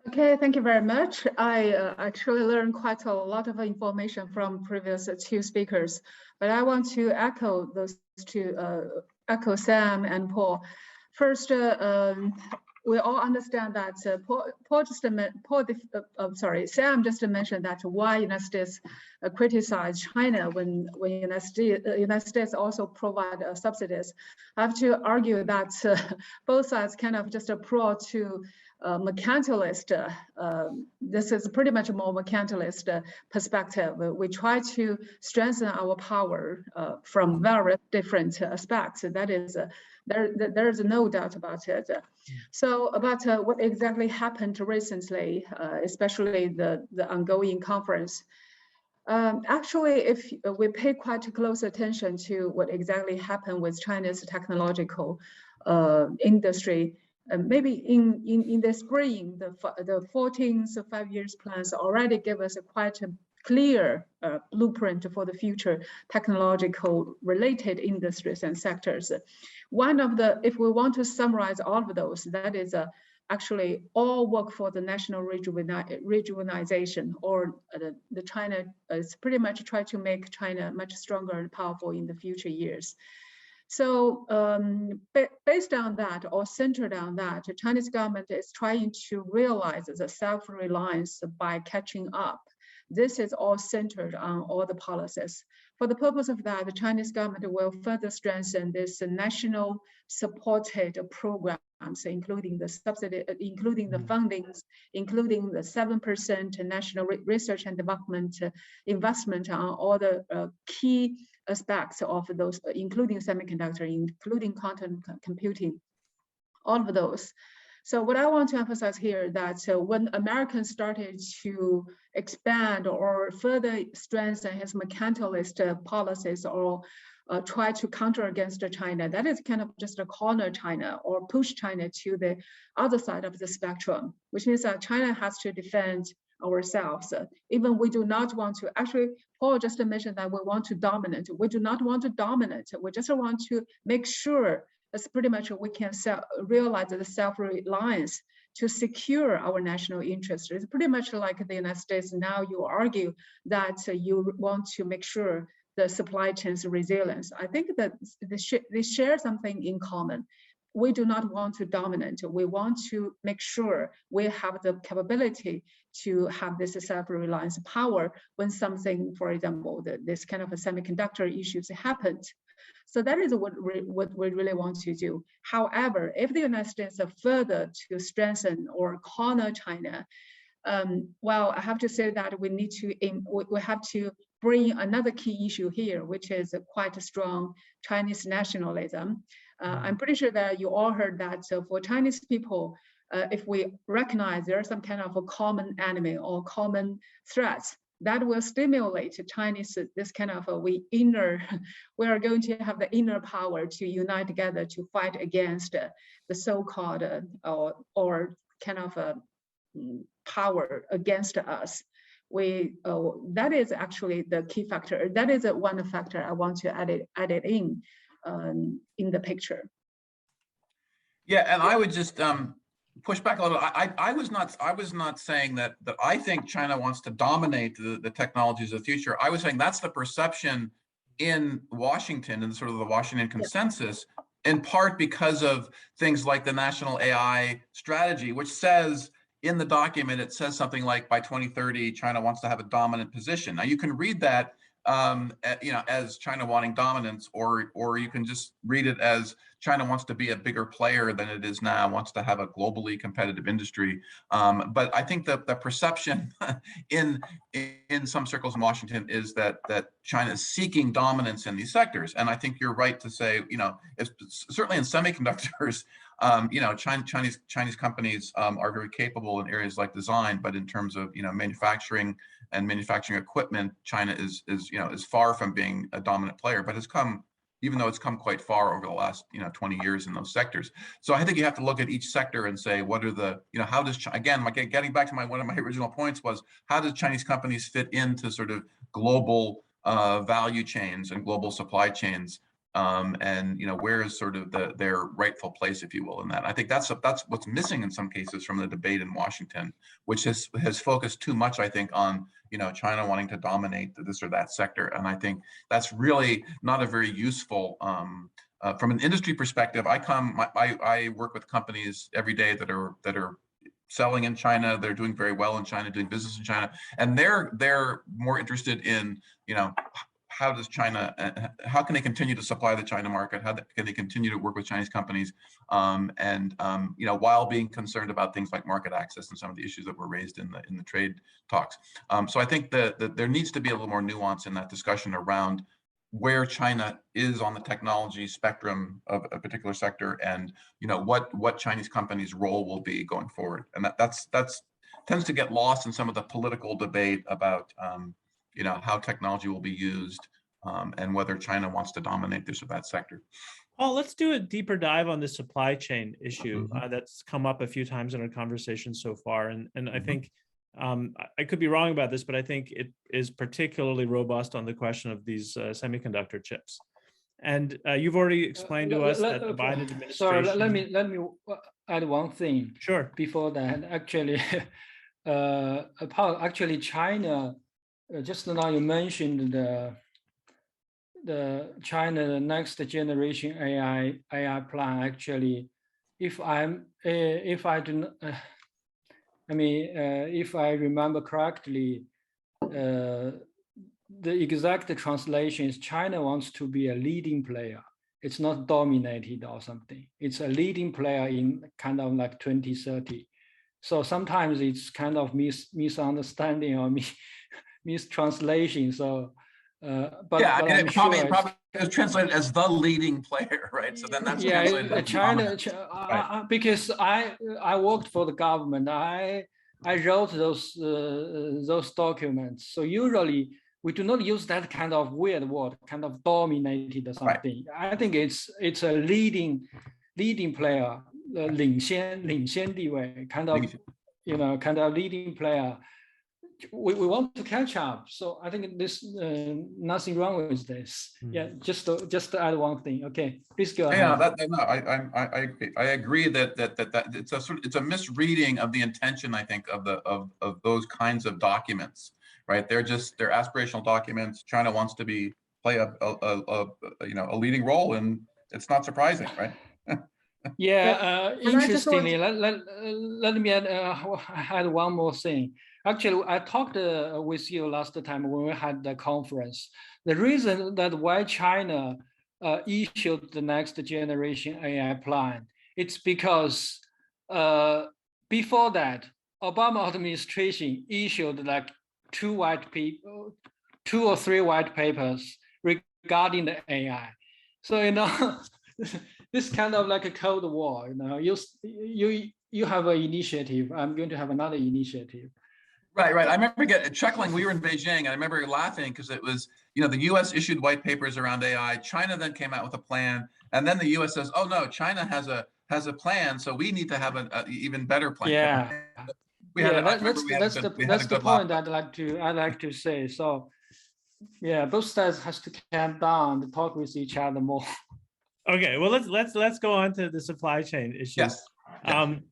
Okay, thank you very much. I actually learned quite a lot of information from previous 2 speakers, but I want to echo those two, echo Sam and Paul. First, we all understand that Sam just mentioned that why United States criticize China when United States also provide subsidies. I have to argue that both sides kind of just approach to mercantilist. This is pretty much a more mercantilist perspective. We try to strengthen our power from very different aspects. That is, there's no doubt about it. So about what exactly happened recently, especially the ongoing conference. Actually, if we pay quite close attention to what exactly happened with China's technological industry, maybe in the spring, the 14th 5-year plans already give us a quite clear blueprint for the future technological related industries and sectors. One of the, if we want to summarize all of those, that is actually all work for the national regionalization, or the China is pretty much try to make China much stronger and powerful in the future years. So based on that, or centered on that, the Chinese government is trying to realize the self-reliance by catching up. This is all centered on all the policies. For the purpose of that, the Chinese government will further strengthen this national supported program programs, including the subsidy, including the fundings, including the 7% national research and development investment on all the key aspects of those, including semiconductor, including quantum computing, all of those. So what I want to emphasize here that when Americans started to expand or further strengthen his mercantilist policies or try to counter against China, that is kind of just a corner China or push China to the other side of the spectrum, which means that China has to defend ourselves. Even we do not want to, actually, Paul just mentioned that we want to dominate. We do not want to dominate. We just want to make sure that's pretty much we can realize the self-reliance to secure our national interest. It's pretty much like the United States now. You argue that you want to make sure the supply chain's resilience. I think that they share something in common. We do not want to dominate. We want to make sure we have the capability to have this self-reliance power when something, for example, this kind of a semiconductor issues happened. So that is what we really want to do. However, if the United States are further to strengthen or corner China, well, I have to say that we need to we have to bring another key issue here, which is quite a strong Chinese nationalism. I'm pretty sure that you all heard that for Chinese people, if we recognize there's some kind of a common enemy or common threats, that will stimulate Chinese, this kind of we are going to have the inner power to unite together to fight against the so-called or kind of power against us. That is actually the key factor. That is one factor I want to add it in the picture. Yeah, and I would just push back a little. I was not saying that I think China wants to dominate the technologies of the future. I was saying that's the perception in Washington and sort of the Washington consensus, in part because of things like the national AI strategy, which says in the document, it says something like by 2030, China wants to have a dominant position. Now you can read that as China wanting dominance, or you can just read it as China wants to be a bigger player than it is now, wants to have a globally competitive industry. But I think that the perception in some circles in Washington is that China is seeking dominance in these sectors. And I think you're right to say, certainly in semiconductors, Chinese companies are very capable in areas like design, but in terms of manufacturing and manufacturing equipment, China is far from being a dominant player, but has come, even though it's come quite far over the last 20 years in those sectors. So I think you have to look at each sector and say, what are the how does again, getting back to one of my original points was, how does Chinese companies fit into sort of global value chains and global supply chains? And where is sort of their rightful place, if you will, in that. I think that's what's missing in some cases from the debate in Washington, which has focused too much, I think, on China wanting to dominate this or that sector. And I think that's really not a very useful from an industry perspective. I work with companies every day that are selling in China. They're doing very well in China, doing business in China, and they're more interested in how does China, how can they continue to supply the China market? How can they continue to work with Chinese companies? While being concerned about things like market access and some of the issues that were raised in the trade talks. So I think that there needs to be a little more nuance in that discussion around where China is on the technology spectrum of a particular sector, and what Chinese companies' role will be going forward. And that's tends to get lost in some of the political debate about how technology will be used, and whether China wants to dominate this or that sector. Paul, let's do a deeper dive on the supply chain issue that's come up a few times in our conversation so far. And I think, I could be wrong about this, but I think it is particularly robust on the question of these semiconductor chips. And you've already explained to us that the Biden administration... Sorry, let me add one thing. Sure. Before that, actually, Paul, actually China, just now you mentioned the China next generation AI plan. Actually, if I remember correctly, the exact translation is China wants to be a leading player It's not dominated or something. It's a leading player in kind of like 2030. So sometimes it's kind of misunderstanding or mistranslation. So, but I'm sure probably is translated as the leading player, right? So then that's translated as China. right. Because I worked for the government. I wrote those documents. So usually we do not use that kind of weird word, kind of dominated or something. Right. I think it's a leading player, 领先地位, kind of leading player. We want to catch up. So I think this nothing wrong with this. Yeah, just to add one thing. Okay, please go ahead. I agree that it's a misreading of the intention, I think, of those kinds of documents, right? They're aspirational documents. China wants to play a leading role, and it's not surprising, right? Yeah, interestingly, let me add one more thing. Actually, I talked with you last time when we had the conference. The reason that why China issued the next generation AI plan, it's because before that, Obama administration issued like 2 or 3 white papers regarding the AI. So this kind of like a Cold War. You have an initiative. I'm going to have another initiative. Right. I remember chuckling. We were in Beijing, and I remember laughing because it was, the U.S. issued white papers around AI. China then came out with a plan, and then the U.S. says, "Oh no, China has a plan, so we need to have an even better plan." Yeah, that's the point I'd like to say. So, yeah, both sides has to calm down and talk with each other more. Okay, well let's go on to the supply chain issues. Yes.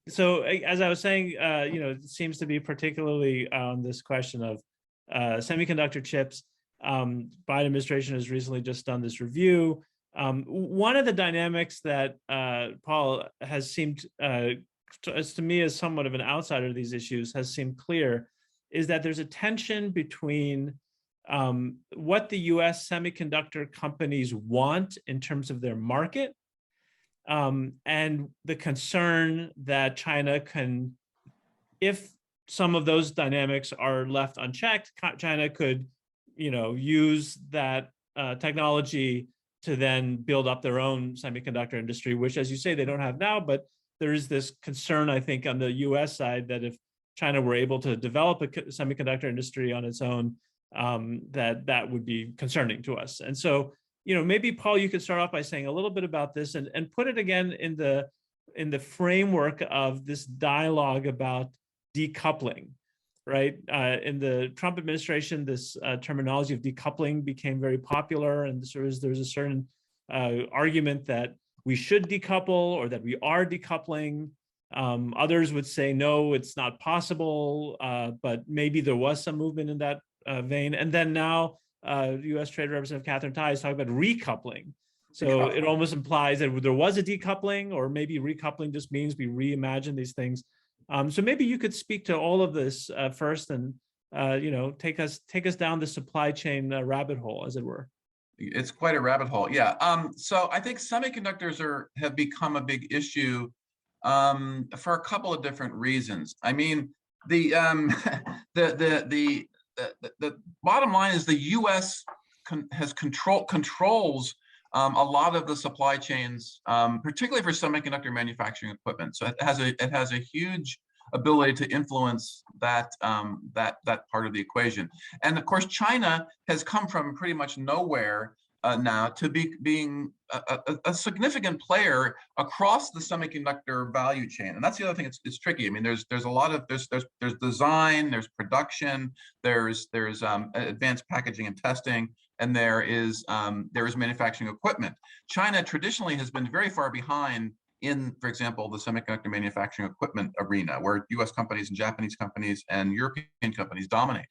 So as I was saying, it seems to be particularly on this question of semiconductor chips. Biden administration has recently just done this review. One of the dynamics that Paul has seemed, to me as somewhat of an outsider to these issues, has seemed clear, is that there's a tension between what the US semiconductor companies want in terms of their market, and the concern that China can, if some of those dynamics are left unchecked, China could, use that technology to then build up their own semiconductor industry, which, as you say, they don't have now. But there is this concern, I think, on the US side that if China were able to develop a semiconductor industry on its own, that would be concerning to us. And so, maybe Paul, you could start off by saying a little bit about this and put it again in the framework of this dialogue about decoupling, right? In the Trump administration, this terminology of decoupling became very popular, and there's a certain argument that we should decouple or that we are decoupling. Others would say, no, it's not possible, but maybe there was some movement in that vein. And then now, U.S. Trade Representative Catherine Tai is talking about recoupling. So it almost implies that there was a decoupling, or maybe recoupling just means we reimagine these things. So maybe you could speak to all of this first, and take us down the supply chain rabbit hole, as it were. It's quite a rabbit hole, yeah. So I think semiconductors have become a big issue for a couple of different reasons. I mean, the bottom line is the U.S. controls a lot of the supply chains, particularly for semiconductor manufacturing equipment. So it has a huge ability to influence that part of the equation. And of course, China has come from pretty much nowhere now to being a significant player across the semiconductor value chain. And that's the other thing. It's tricky. I mean, there's a lot of there's design, there's production, there's advanced packaging and testing, and there is manufacturing equipment. China traditionally has been very far behind in, for example, the semiconductor manufacturing equipment arena, where U.S. companies and Japanese companies and European companies dominate.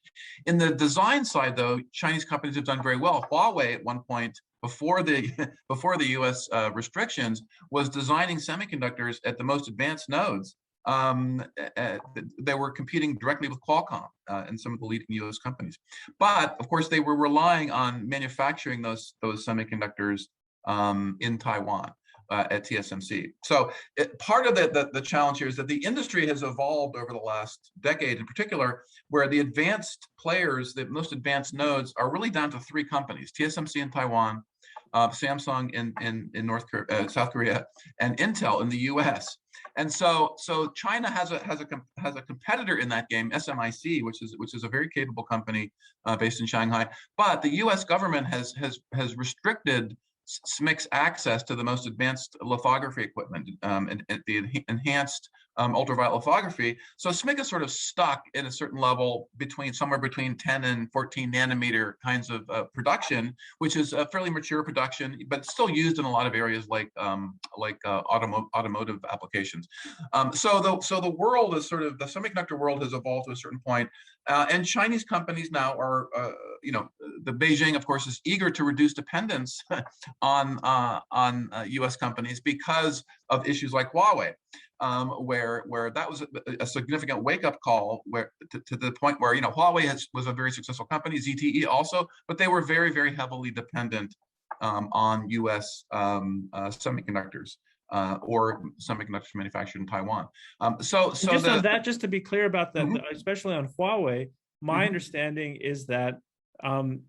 In the design side, though, Chinese companies have done very well. Huawei, at one point, before the U.S. Restrictions, was designing semiconductors at the most advanced nodes. They were competing directly with Qualcomm and some of the leading U.S. companies. But of course, they were relying on manufacturing those semiconductors in Taiwan. At TSMC. So part of the challenge here is that the industry has evolved over the last decade in particular, where the advanced players, the most advanced nodes are really down to 3 companies: TSMC in Taiwan, Samsung in South Korea, and Intel in the US. And so China has a competitor in that game, SMIC, which is a very capable company based in Shanghai. But the US government has restricted SMIC's access to the most advanced lithography equipment, and the enhanced ultraviolet lithography. So SMIC is sort of stuck in a certain level somewhere between 10 and 14 nanometer kinds of production, which is a fairly mature production, but still used in a lot of areas like automotive applications. So the world is sort of, the semiconductor world has evolved to a certain point, and Chinese companies now are, the Beijing, of course, is eager to reduce dependence on U.S. companies because of issues like Huawei, where that was a significant wake-up call, where to the point where Huawei was a very successful company, ZTE also, but they were very, very heavily dependent on U.S. semiconductors or semiconductors manufactured in Taiwan. So just on that, just to be clear about that, especially on Huawei, my understanding is that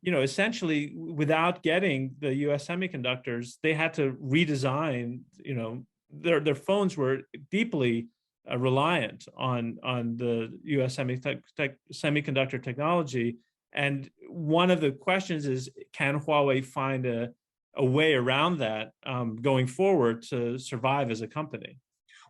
essentially, without getting the U.S. semiconductors, they had to redesign. Their phones were deeply reliant on the U.S. semiconductor technology. And one of the questions is, can Huawei find a way around that going forward to survive as a company?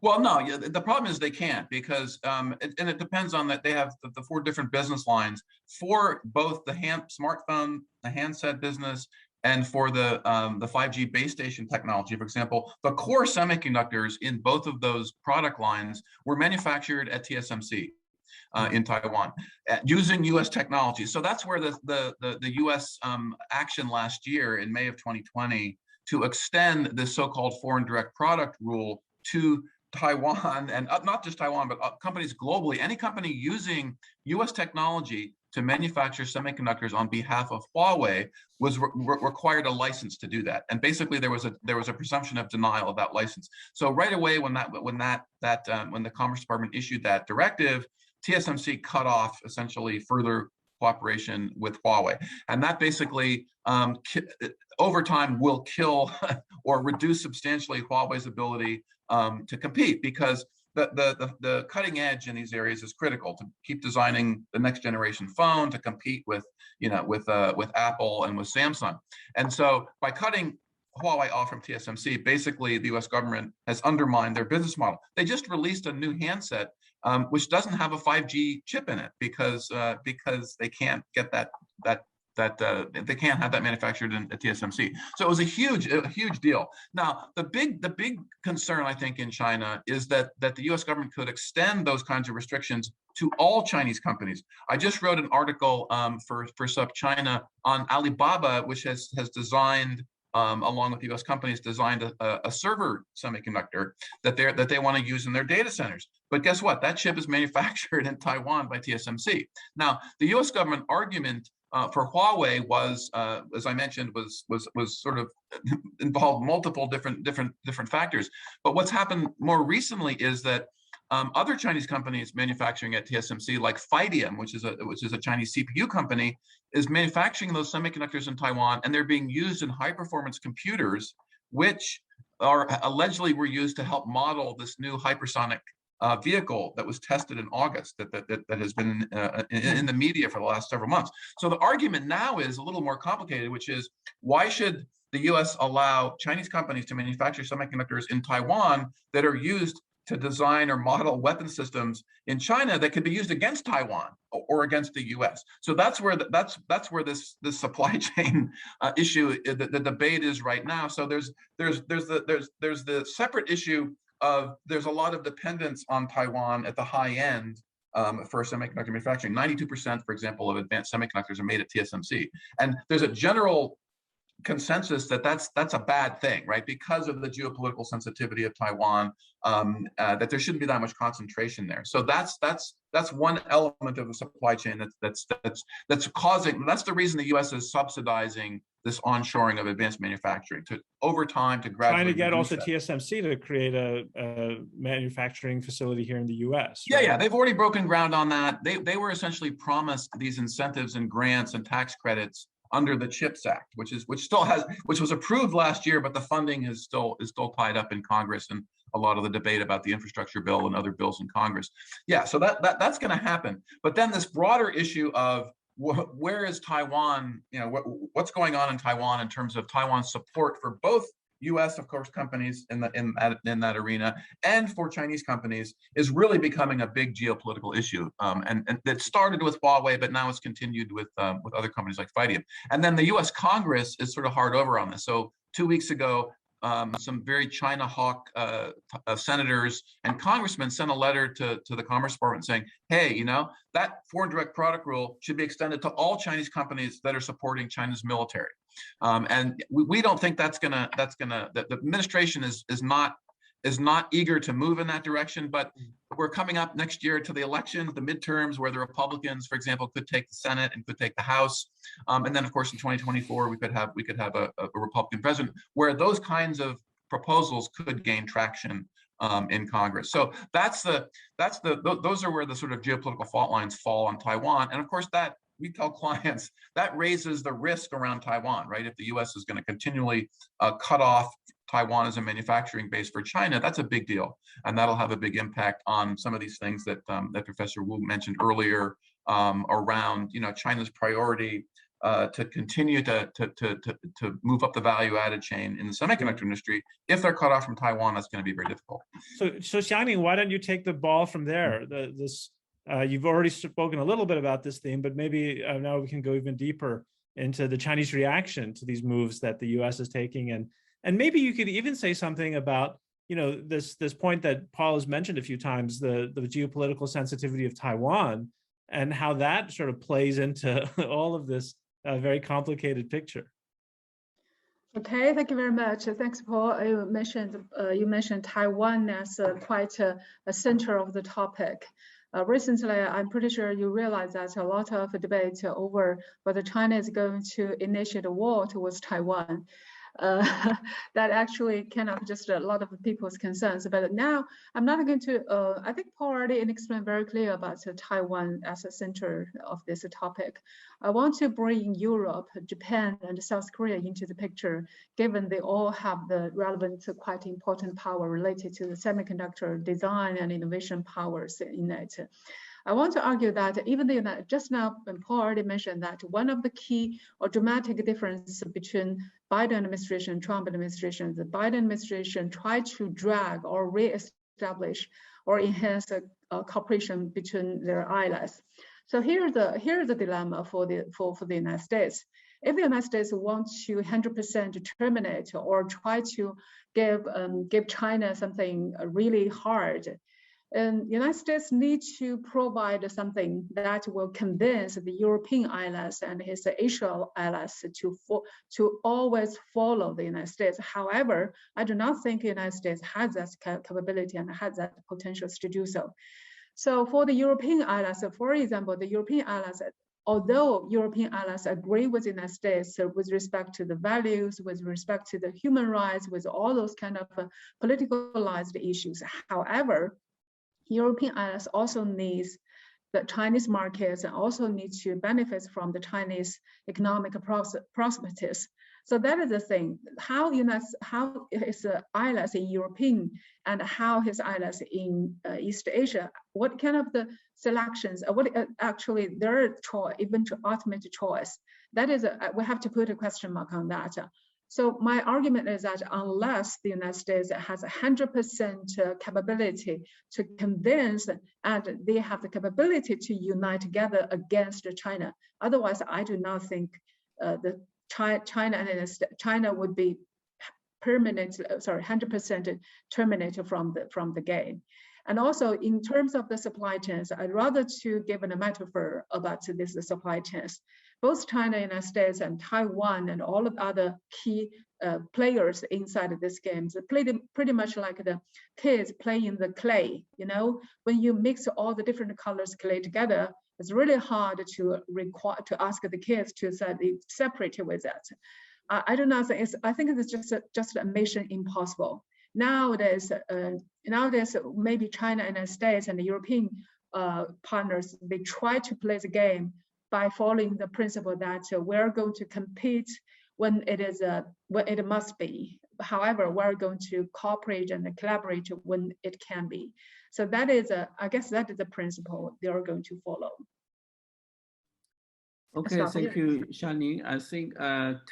Well, no, the problem is they can't, because, and it depends on that. They have the 4 different business lines for both the smartphone, the handset business, and for the 5G base station technology. For example, the core semiconductors in both of those product lines were manufactured at TSMC in Taiwan using U.S. technology. So that's where the U.S. action last year in May of 2020 to extend this so-called foreign direct product rule to Taiwan, and not just Taiwan, but companies globally. Any company using U.S. technology to manufacture semiconductors on behalf of Huawei was required a license to do that. And basically, there was a presumption of denial of that license. So right away, when the Commerce Department issued that directive, TSMC cut off essentially further cooperation with Huawei, and that basically over time will kill or reduce substantially Huawei's ability to compete, because the cutting edge in these areas is critical to keep designing the next generation phone to compete with Apple and with Samsung. And so by cutting Huawei off from TSMC, basically the U.S. government has undermined their business model. They just released a new handset which doesn't have a 5G chip in it because they can't get they can't have that manufactured at TSMC. So it was a huge deal. Now, the big concern, I think, in China is that the U.S. government could extend those kinds of restrictions to all Chinese companies. I just wrote an article for SupChina on Alibaba, which has designed, along with U.S. companies, designed a server semiconductor that they want to use in their data centers. But guess what? That chip is manufactured in Taiwan by TSMC. Now, the U.S. government argument for Huawei was, as I mentioned, was sort of involved multiple different factors. But what's happened more recently is that other Chinese companies manufacturing at TSMC, like Phytium, which is a Chinese CPU company, is manufacturing those semiconductors in Taiwan, and they're being used in high-performance computers, which allegedly were used to help model this new hypersonic vehicle that was tested in August, that has been in the media for the last several months. So the argument now is a little more complicated, which is, why should the U.S. allow Chinese companies to manufacture semiconductors in Taiwan that are used to design or model weapon systems in China that could be used against Taiwan or against the U.S.? So that's where this supply chain issue, the debate is right now. So there's the separate issue of, there's a lot of dependence on Taiwan at the high end for semiconductor manufacturing. 92%, for example, of advanced semiconductors are made at TSMC, and there's a general consensus that that's a bad thing, right? Because of the geopolitical sensitivity of Taiwan, that there shouldn't be that much concentration there. So that's one element of the supply chain that's the reason the U.S. is subsidizing this onshoring of advanced manufacturing to over time to gradually trying to get also that. TSMC to create a manufacturing facility here in the US. Yeah, right? yeah, they've already broken ground on that. They were essentially promised these incentives and grants and tax credits under the CHIPS Act, which was approved last year, but the funding is still tied up in Congress and a lot of the debate about the infrastructure bill and other bills in Congress. Yeah, so that's going to happen. But then this broader issue of where is Taiwan? You know, what's going on in Taiwan in terms of Taiwan's support for both U.S. of course companies in that arena and for Chinese companies is really becoming a big geopolitical issue. And it started with Huawei, but now it's continued with other companies like Phytium. And then the U.S. Congress is sort of hard over on this. So 2 weeks ago, some very China hawk senators and congressmen sent a letter to the Commerce Department saying, hey, you know, that foreign direct product rule should be extended to all Chinese companies that are supporting China's military. And we don't think that the administration is not eager to move in that direction, but we're coming up next year to the elections, the midterms, where the Republicans, for example, could take the Senate and could take the House. And then of course in 2024, we could have a Republican president where those kinds of proposals could gain traction in Congress. So those are where the sort of geopolitical fault lines fall on Taiwan. And of course that we tell clients that raises the risk around Taiwan, right? If the US is going to continually cut off Taiwan as a manufacturing base for China, that's a big deal. And that'll have a big impact on some of these things that Professor Wu mentioned earlier around, you know, China's priority to continue to move up the value-added chain in the semiconductor industry. If they're cut off from Taiwan, that's going to be very difficult. So Xiangning, why don't you take the ball from there? You've already spoken a little bit about this theme, but maybe now we can go even deeper into the Chinese reaction to these moves that the U.S. is taking, and maybe you could even say something about, you know, this point that Paul has mentioned a few times, the geopolitical sensitivity of Taiwan and how that sort of plays into all of this very complicated picture. Okay, thank you very much. Thanks, Paul. You mentioned Taiwan as quite a center of the topic. Recently, I'm pretty sure you realize that a lot of debate over whether China is going to initiate a war towards Taiwan. That actually kind of just a lot of people's concerns. But now I'm not going to, I think Paul already explained very clear about Taiwan as a center of this topic. I want to bring Europe, Japan, and South Korea into the picture, given they all have the relevant, quite important power related to the semiconductor design and innovation powers in it. I want to argue that even though just now, Paul already mentioned that one of the key or dramatic difference between Biden administration and Trump administration, the Biden administration tried to drag or re-establish or enhance a cooperation between their allies. So here's the dilemma for the United States. If the United States wants to 100% terminate or try to give China something really hard, and the United States needs to provide something that will convince the European allies and his Asian allies to always follow the United States. However, I do not think the United States has that capability and has that potential to do so. So for the European allies, for example, the European allies, although European allies agree with the United States with respect to the values, with respect to the human rights, with all those kind of politicalized issues, however, European allies also needs the Chinese markets and also need to benefit from the Chinese economic prospects. So that is the thing. How his allies in European and how his allies in East Asia, what kind of the selections, what actually their choice, even to ultimate choice, that is we have to put a question mark on that. So my argument is that unless the United States has 100% capability to convince and they have the capability to unite together against China, otherwise I do not think China would be 100% terminated from the game. And also in terms of the supply chains, I'd rather to give a metaphor about this supply chains. Both China, United States, and Taiwan, and all of other key players inside of this game, so pretty much like the kids playing the clay. You know, when you mix all the different colors clay together, it's really hard to ask the kids to separate with that. I do not think I think it's just a mission impossible. Nowadays, maybe China and the States and the European partners, they try to play the game by following the principle that we're going to compete when it must be. However, we're going to cooperate and collaborate when it can be. So that is I guess that is the principle they are going to follow. Okay, thank you, Shani. I think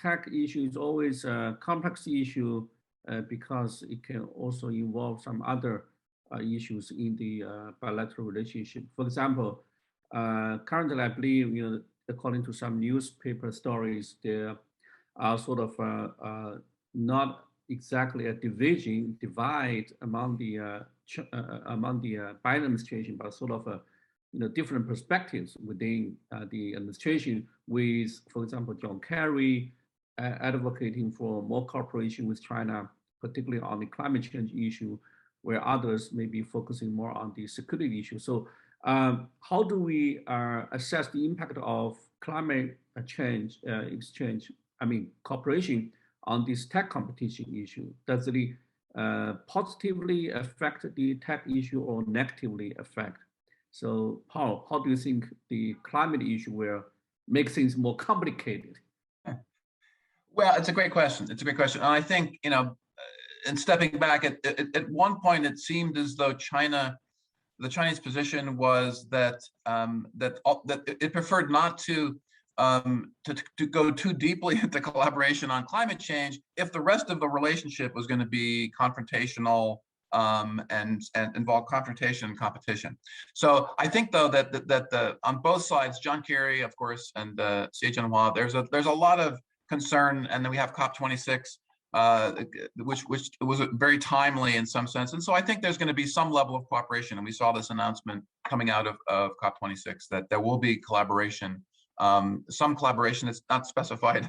tech issue is always a complex issue because it can also involve some other issues in the bilateral relationship. For example, currently, I believe, according to some newspaper stories, there are sort of not exactly a divide among the Biden administration, but sort of a different perspectives within the administration. With, for example, John Kerry advocating for more cooperation with China, particularly on the climate change issue, where others may be focusing more on the security issue. So how do we assess the impact of climate change cooperation on this tech competition issue? Does it positively affect the tech issue or negatively affect? So Paul, how do you think the climate issue will make things more complicated? Well, it's a great question. It's a great question. And I think, in stepping back, at one point, it seemed as though the Chinese position was that it preferred not to go too deeply into collaboration on climate change if the rest of the relationship was going to be confrontational and involve confrontation and competition. So I think, though, that on both sides, John Kerry, of course, and Xie Jinping, there's a lot of concern, and then we have COP26. Which was very timely in some sense. And so I think there's going to be some level of cooperation. And we saw this announcement coming out of COP26 that there will be collaboration, some collaboration. It's not specified,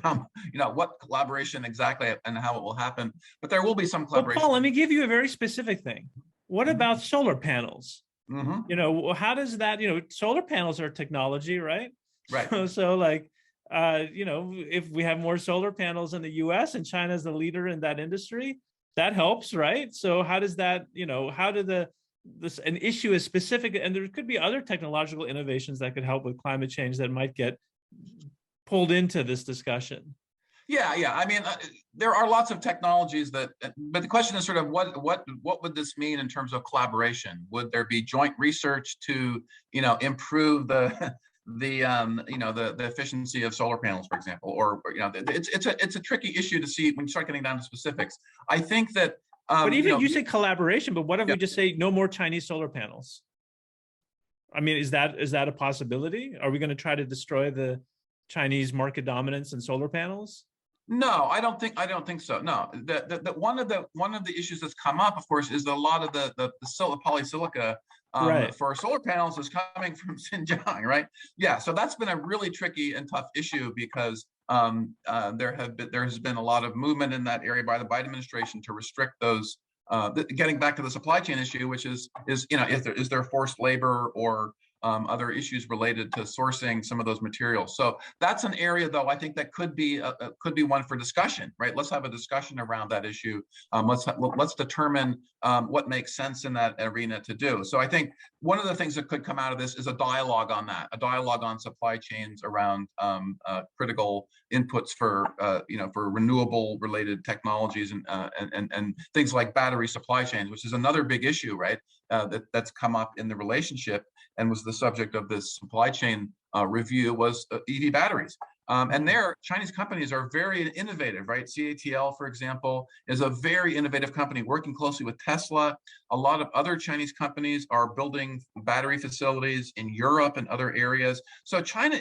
what collaboration exactly and how it will happen, but there will be some collaboration. Well, Paul, let me give you a very specific thing. What about solar panels? Mm-hmm. How does that, solar panels are technology, right? Right. So like, if we have more solar panels in the US and China is the leader in that industry, that helps, right? So how does that, how do an issue is specific, and there could be other technological innovations that could help with climate change that might get pulled into this discussion. Yeah. I mean, there are lots of technologies but the question is sort of what would this mean in terms of collaboration? Would there be joint research to, improve the efficiency of solar panels, for example, or it's a tricky issue to see when you start getting down to specifics. I think that. But even you say collaboration, but what if we just say no more Chinese solar panels? I mean, is that a possibility? Are we going to try to destroy the Chinese market dominance in solar panels? No, I don't think so. No, one of the issues that's come up, of course, is that a lot of the polysilica for solar panels is coming from Xinjiang, right? Yeah, so that's been a really tricky and tough issue because there has been a lot of movement in that area by the Biden administration to restrict those. Getting back to the supply chain issue, which is is there forced labor or other issues related to sourcing some of those materials. So that's an area, though, I think that could be one for discussion, right? Let's have a discussion around that issue. Let's determine what makes sense in that arena to do. So I think one of the things that could come out of this is a dialogue on that, a dialogue on supply chains around critical inputs for renewable related technologies and things like battery supply chains, which is another big issue, right? That's come up in the relationship and was the subject of this supply chain review was EV batteries. And there, Chinese companies are very innovative, right? CATL, for example, is a very innovative company working closely with Tesla. A lot of other Chinese companies are building battery facilities in Europe and other areas. So China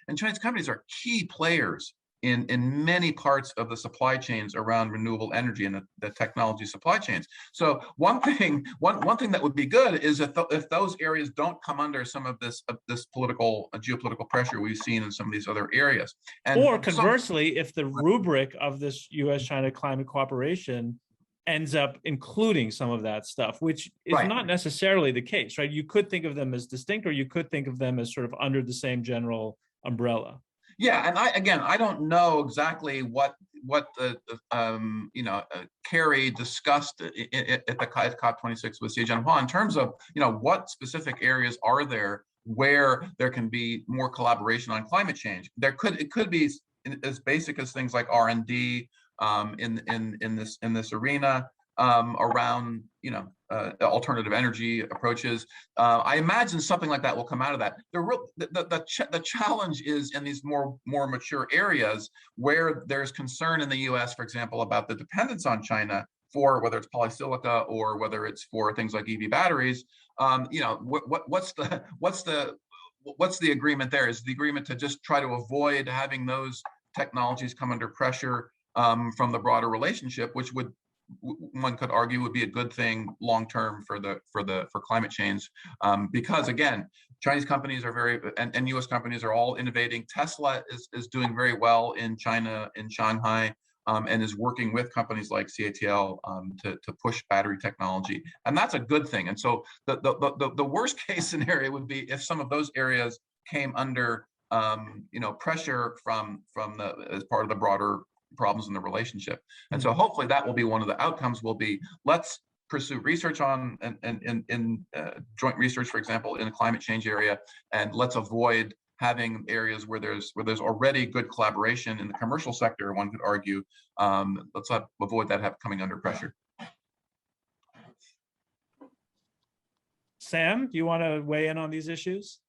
and Chinese companies are key players in many parts of the supply chains around renewable energy and the technology supply chains. So one thing that would be good is if those areas don't come under some of this geopolitical pressure we've seen in some of these other areas. Or conversely, if the rubric of this U.S.-China climate cooperation ends up including some of that stuff, which is not necessarily the case, right? You could think of them as distinct, or you could think of them as sort of under the same general umbrella. Yeah, and I don't know exactly what Kerry discussed at the COP26 with Xi Jinping in terms of what specific areas are there where there can be more collaboration on climate change. It could be as basic as things like R&D in this arena around alternative energy approaches. I imagine something like that will come out of that. The challenge is in these more mature areas where there's concern in the U.S., for example, about the dependence on China for whether it's polysilica or whether it's for things like EV batteries. What's the agreement there? Is the agreement to just try to avoid having those technologies come under pressure from the broader relationship, which one could argue would be a good thing long term for climate change, because again, Chinese companies are and U.S. companies are all innovating. Tesla is doing very well in China, in Shanghai, and is working with companies like CATL to push battery technology, and that's a good thing. And so the worst case scenario would be if some of those areas came under pressure from as part of the broader problems in the relationship. And so hopefully that will be one of the outcomes. Will be, let's pursue research on and joint research, for example, in the climate change area, and let's avoid having areas where there's already good collaboration in the commercial sector. One could argue, let's not avoid that coming under pressure. Sam, do you want to weigh in on these issues?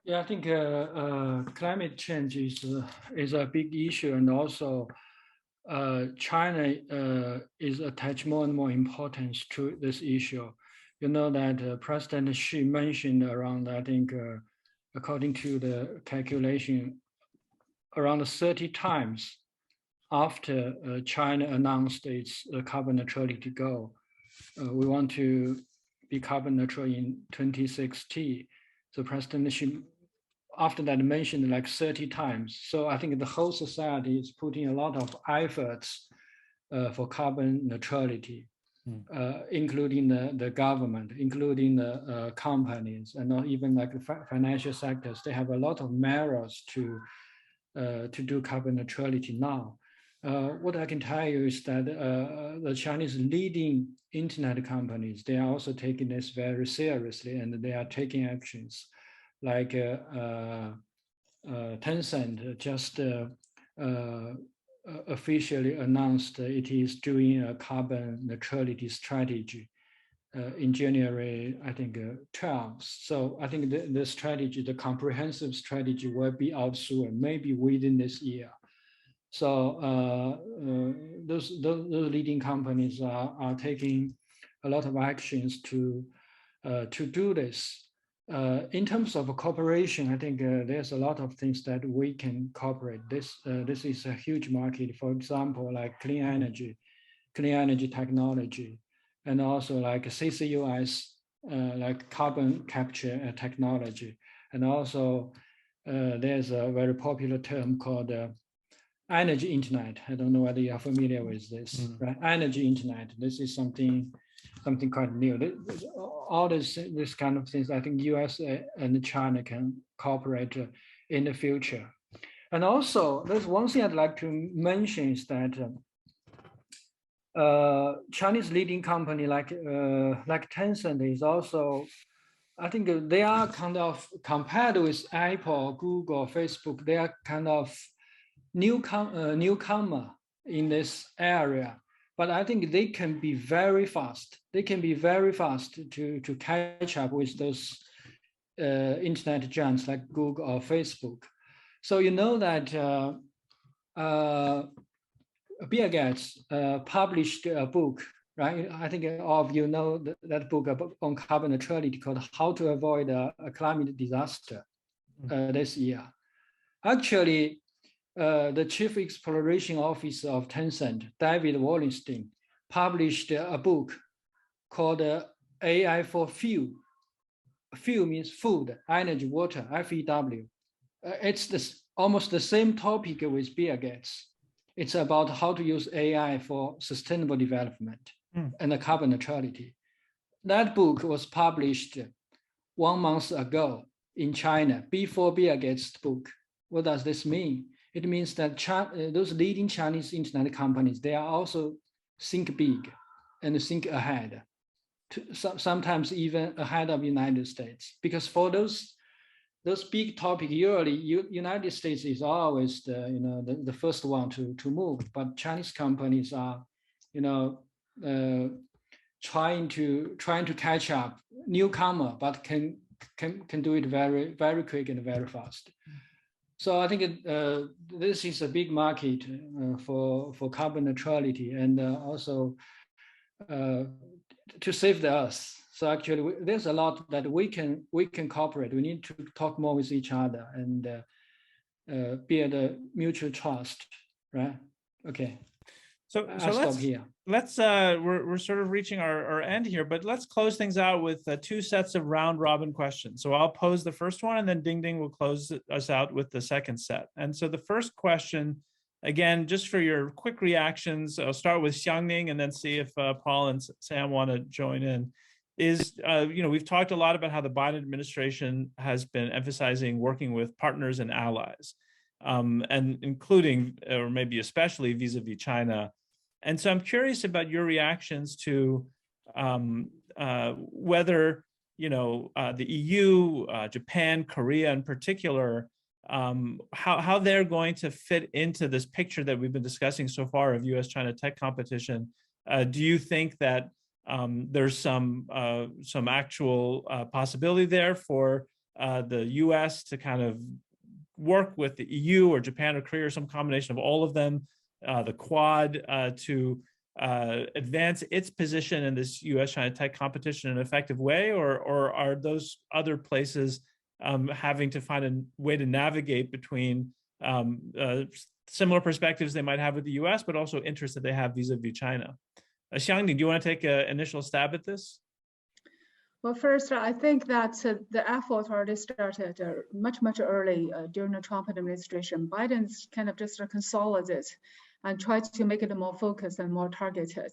Yeah, I think climate change is a big issue, and also China is attached more and more importance to this issue. You know that President Xi mentioned around, I think, according to the calculation, around 30 times after China announced its carbon neutrality goal. We want to be carbon neutral in 2060. So President Xi, after that, mentioned like 30 times. So I think the whole society is putting a lot of efforts for carbon neutrality, including the government, including the companies, and not even like the financial sectors. They have a lot of measures to do carbon neutrality now. What I can tell you is that the Chinese leading internet companies, they are also taking this very seriously, and they are taking actions. Like Tencent just officially announced it is doing a carbon neutrality strategy in January, I think 12th. So I think the strategy, the comprehensive strategy, will be out soon, maybe within this year. So those leading companies are taking a lot of actions to do this. In terms of cooperation, I think there's a lot of things that we can cooperate. This is a huge market. For example, like clean energy technology, and also like CCUS, like carbon capture technology, and also there's a very popular term called energy internet. I don't know whether you are familiar with this, right? Energy internet. This is something quite new. All this kind of things, I think US and China can cooperate in the future. And also, there's one thing I'd like to mention is that Chinese leading company like Tencent is also, I think they are kind of, compared with Apple, Google, Facebook, they are kind of newcomer in this area. But I think they can be very fast. They can be very fast to catch up with those internet giants like Google or Facebook. So you know that Bill Gates published a book, right? I think all of you know that book on carbon neutrality called "How to Avoid a Climate Disaster" this year. Actually, the Chief Exploration Officer of Tencent, David Wallenstein, published a book called AI for Fuel. Fuel means food, energy, water, FEW. It's almost the same topic with Bill Gates. It's about how to use AI for sustainable development and the carbon neutrality. That book was published 1 month ago in China, before Bill Gates' book. What does this mean? it means that those leading Chinese internet companies, they are also think big and think ahead, sometimes even ahead of United States. Because for those big topics, usually United States is always the first one to move, but Chinese companies are, trying to catch up, newcomer, but can do it very, very quick and very fast. So I think this is a big market for carbon neutrality, and also to save the Earth. So actually, there's a lot that we can cooperate. We need to talk more with each other and build a mutual trust, right? Okay. So let's we're sort of reaching our end here, but let's close things out with 2 sets of round robin questions. So I'll pose the first one, and then Dingding will close us out with the second set. And so the first question, again, just for your quick reactions, I'll start with Xiangning and then see if Paul and Sam want to join in. Is, we've talked a lot about how the Biden administration has been emphasizing working with partners and allies, and including, or maybe especially vis-a-vis China. And so I'm curious about your reactions to whether, the EU, Japan, Korea in particular, how they're going to fit into this picture that we've been discussing so far of US-China tech competition. Do you think that there's some actual possibility there for the US to kind of work with the EU or Japan or Korea or some combination of all of them, the Quad, to advance its position in this US-China tech competition in an effective way, or are those other places having to find a way to navigate between similar perspectives they might have with the US, but also interests that they have vis-a-vis China? Xiangning, do you want to take an initial stab at this? Well, first, I think that the effort already started much early during the Trump administration. Biden's kind of just consolidate and try to make it more focused and more targeted,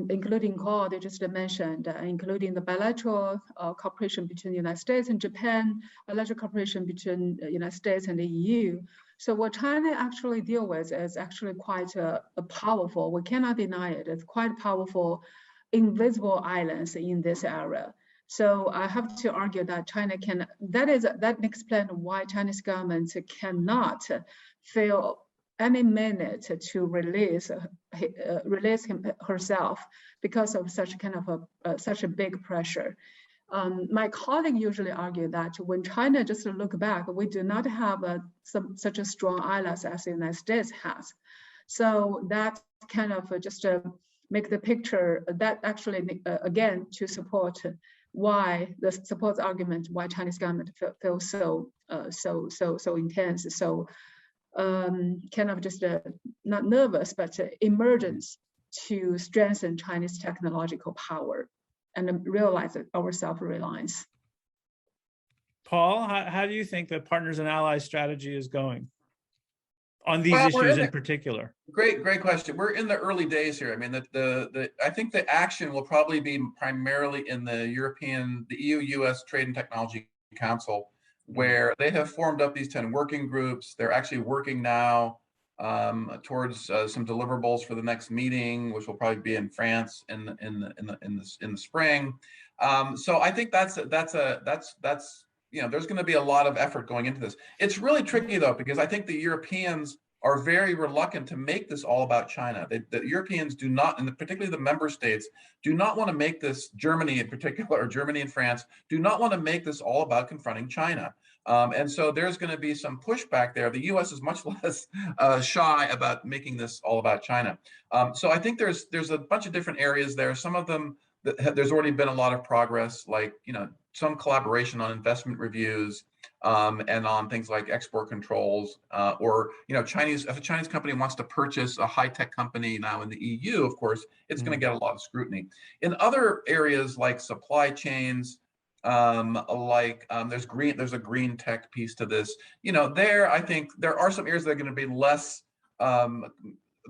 including Quad, they just mentioned, including the bilateral cooperation between the United States and Japan, bilateral cooperation between the United States and the EU. So what China actually deal with is actually quite a powerful, we cannot deny it, it's quite powerful invisible islands in this area. So I have to argue that China can, that explains why Chinese government cannot fail any minute to release herself because of such kind of such a big pressure. My colleague usually argue that when China just look back, we do not have such a strong allies as the United States has. So that kind of just make the picture that actually, again, to support why the support argument why Chinese government feels so intense, so kind of just not nervous, but emergence to strengthen Chinese technological power and realize our self-reliance. Paul, how do you think the partners and allies strategy is going on these issues in particular? Great question. We're in the early days here. I mean, I think the action will probably be primarily in the EU-US Trade and Technology Council, where they have formed up these 10 working groups. They're actually working now towards some deliverables for the next meeting, which will probably be in France in the spring. So I think that's there's going to be a lot of effort going into this. It's really tricky though, because I think the Europeans are very reluctant to make this all about China. The Europeans do not, and particularly the member states, do not want to make this, Germany in particular, or Germany and France, do not want to make this all about confronting China. And so there's going to be some pushback there. The US is much less shy about making this all about China. So I think there's a bunch of different areas there. Some of them, there's already been a lot of progress, like, some collaboration on investment reviews, and on things like export controls, or if a Chinese company wants to purchase a high-tech company now in the EU, of course, it's going to get a lot of scrutiny. In other areas like supply chains, there's a Greentech piece to this. I think there are some areas that are going to be less.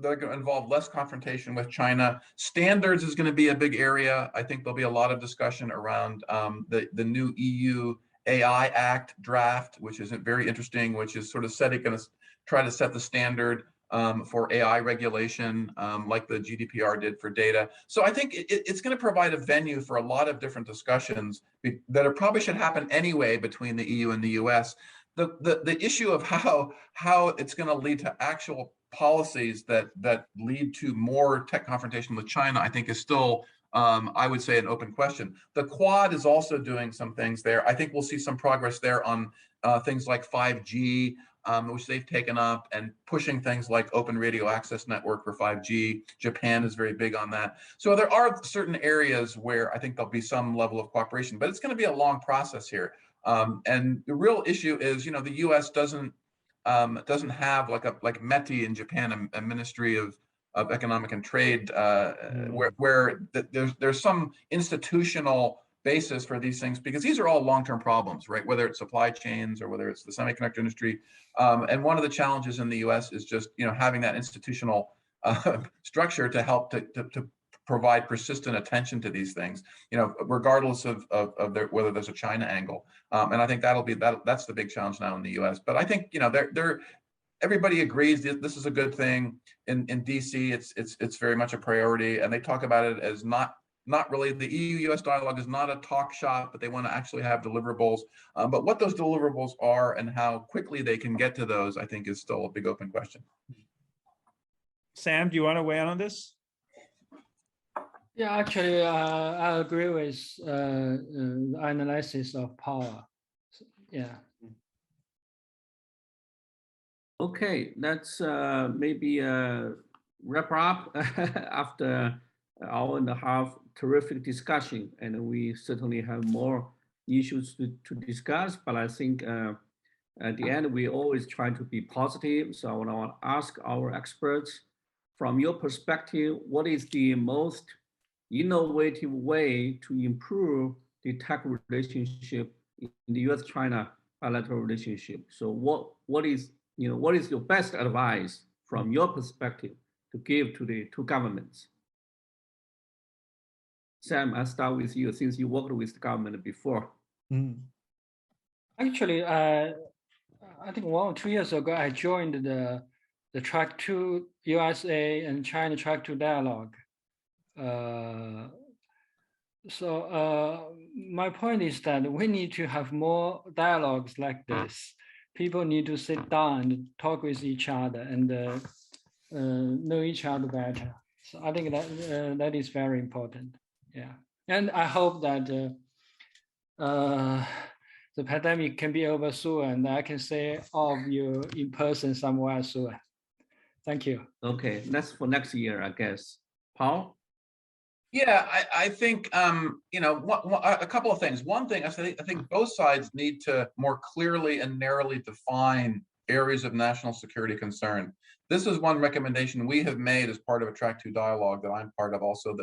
They're going to involve less confrontation with China. Standards is going to be a big area. I think there'll be a lot of discussion around the new EU AI Act draft, which is very interesting, which is sort of going to try to set the standard for AI regulation, like the GDPR did for data. So I think it's going to provide a venue for a lot of different discussions that probably should happen anyway between the EU and the US. The issue of how it's going to lead to actual policies that lead to more tech confrontation with China, I think is still, I would say, an open question. The Quad is also doing some things there. I think we'll see some progress there on things like 5G, which they've taken up, and pushing things like Open Radio Access Network for 5G. Japan is very big on that. So there are certain areas where I think there'll be some level of cooperation, but it's going to be a long process here. And the real issue is, the U.S. doesn't have like METI in Japan, a Ministry of Economic and Trade, where there's some institutional basis for these things, because these are all long-term problems, right? Whether it's supply chains or whether it's the semiconductor industry. And one of the challenges in the U.S. is just, having that institutional structure to help to provide persistent attention to these things, regardless of whether there's a China angle. And I think that's the big challenge now in the U.S. But I think, everybody agrees that this is a good thing. In DC, it's very much a priority, and they talk about it as not really, the EU-US dialogue is not a talk shop, but they want to actually have deliverables. But what those deliverables are and how quickly they can get to those, I think, is still a big open question. Sam, do you want to weigh in on this? Yeah, actually, I agree with the analysis of power. Yeah. Okay, let's maybe wrap up after an hour and a half terrific discussion, and we certainly have more issues to discuss, but I think at the end we always try to be positive. So I want to ask our experts, from your perspective, what is the most innovative way to improve the tech relationship in the US-China bilateral relationship? So what is your best advice from your perspective to give to the two governments? Sam, I'll start with you, since you worked with the government before. Actually, I think 1 or 2 years ago, I joined the Track 2 USA and China Track 2 dialogue. So my point is that we need to have more dialogues like this. People need to sit down and talk with each other and know each other better. So I think that that is very important. Yeah, and I hope that the pandemic can be over soon, and I can see all of you in person somewhere soon. Thank you. Okay, that's for next year, I guess. Paul? Yeah, I think a couple of things. One thing, I think both sides need to more clearly and narrowly define areas of national security concern. This is one recommendation we have made as part of a Track 2 dialogue that I'm part of, also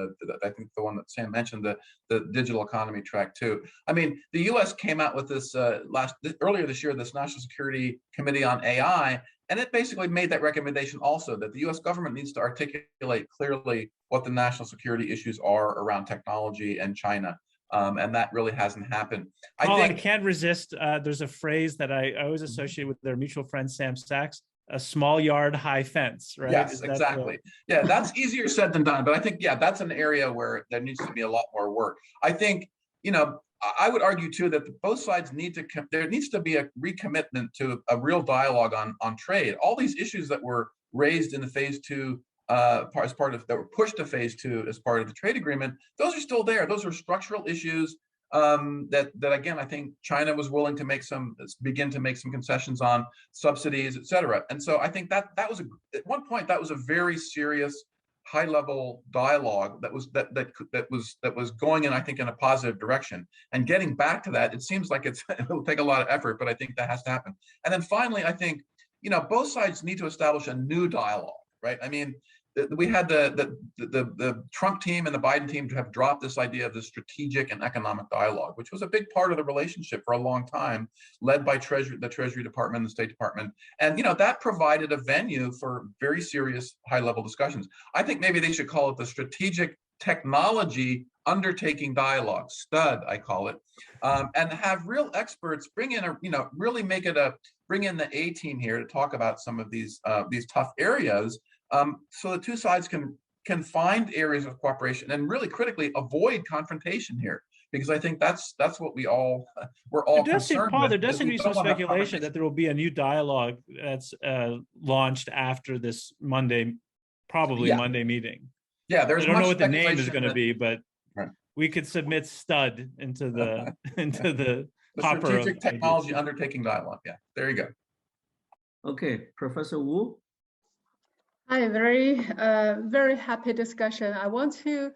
I think the one that Sam mentioned, the digital economy Track 2. I mean, the US came out with this earlier this year, this National Security Committee on AI, and it basically made that recommendation also, that the US government needs to articulate clearly what the national security issues are around technology and China. And that really hasn't happened. I can't resist. There's a phrase that I always associate with their mutual friend, Sam Sachs, a small yard, high fence, right? Yes, exactly. Yeah, that's easier said than done. But I think, yeah, that's an area where there needs to be a lot more work. I think, I would argue too that both sides there needs to be a recommitment to a real dialogue on trade. All these issues that were raised in the phase 2 that were pushed to phase 2 as part of the trade agreement, those are still there. Those are structural issues that again, I think China was willing to begin to make some concessions on, subsidies, et cetera. And so I think that was at one point, that was a very serious, high-level dialogue that was going in, I think, in a positive direction. And getting back to that, it seems like it'll take a lot of effort, but I think that has to happen. And then finally, I think, both sides need to establish a new dialogue, right? I mean, we had the Trump team and the Biden team to have dropped this idea of the strategic and economic dialogue, which was a big part of the relationship for a long time, led by the Treasury Department and the State Department. And, that provided a venue for very serious high-level discussions. I think maybe they should call it the strategic technology undertaking dialogue, STUD, I call it, and have real experts bring in really bring in the A team here to talk about some of these tough areas, so the two sides can find areas of cooperation and really critically avoid confrontation here. Because I think that's what we're all concerned Paul, with. there does seem to be some speculation that confrontation. there will be a new dialogue that's launched after this Monday, probably Monday meeting. Yeah, there's I don't much know what the name is speculation going to that- be, but Right. we could submit STUD into the into the hopper of Strategic Technology ideas. Undertaking Dialogue. Yeah, there you go. Okay, Professor Wu. Hi, very happy discussion. I want to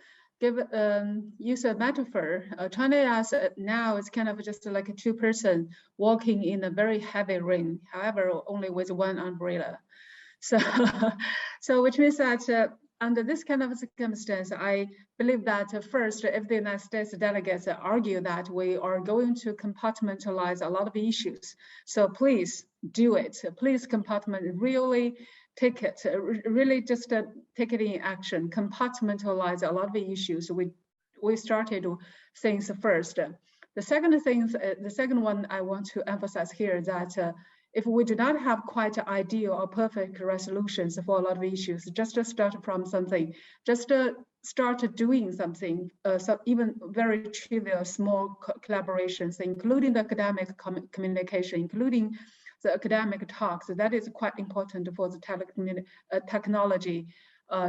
use a metaphor. China as now is kind of just like a two-person walking in a very heavy rain, however, only with one umbrella. So, which means that under this kind of circumstance, I believe that first, if the United States delegates argue that we are going to compartmentalize a lot of issues, so please do it. Please really take it, really just take it in action, compartmentalize a lot of issues. We started things first. The second one I want to emphasize here is that if we do not have quite ideal or perfect resolutions for a lot of issues, just to start from something, just start doing something, so even very trivial, small collaborations, including the academic communication, including the academic talks, that is quite important for the technology,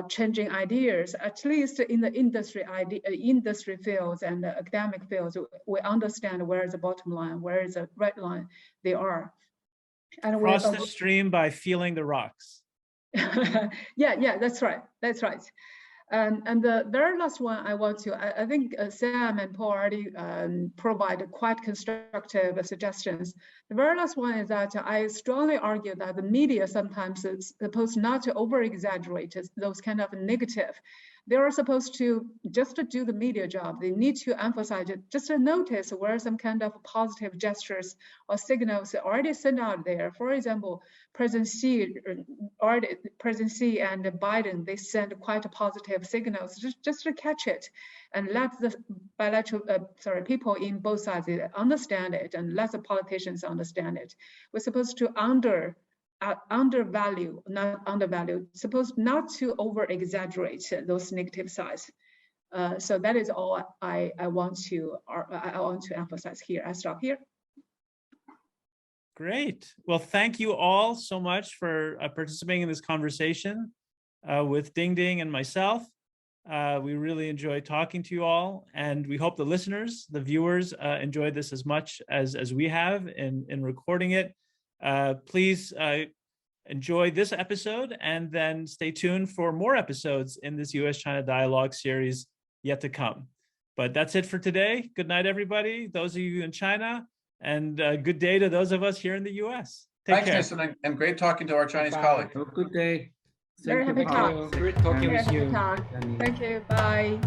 changing ideas, at least in the industry fields and the academic fields, we understand where is the bottom line, where is the red line they are. And cross the stream by feeling the rocks. yeah, that's right. And the very last one I want to, I think Sam and Paul already provided quite constructive suggestions. The very last one is that I strongly argue that the media sometimes is supposed not to over-exaggerate those kind of negative. They are supposed to just do the media job. They need to emphasize it, just to notice where some kind of positive gestures or signals already sent out there. For example, President Xi and Biden, they send quite positive signals just to catch it and let the people in both sides understand it and let the politicians understand it. We're supposed to supposed not to over-exaggerate those negative sides. So that is all I want to emphasize here. I stop here. Great. Well, thank you all so much for participating in this conversation with Dingding and myself. We really enjoyed talking to you all, and we hope the listeners, the viewers, enjoyed this as much as we have in recording it. Please enjoy this episode and then stay tuned for more episodes in this US-China Dialogue series yet to come. But that's it for today. Good night, everybody. Those of you in China, and good day to those of us here in the US. Take care. Thanks, Neysun, and great talking to our Chinese colleague. Have a good day. Very happy Thank you, talk. Paul. Great talking with Very happy you. talk. Thank you. Bye.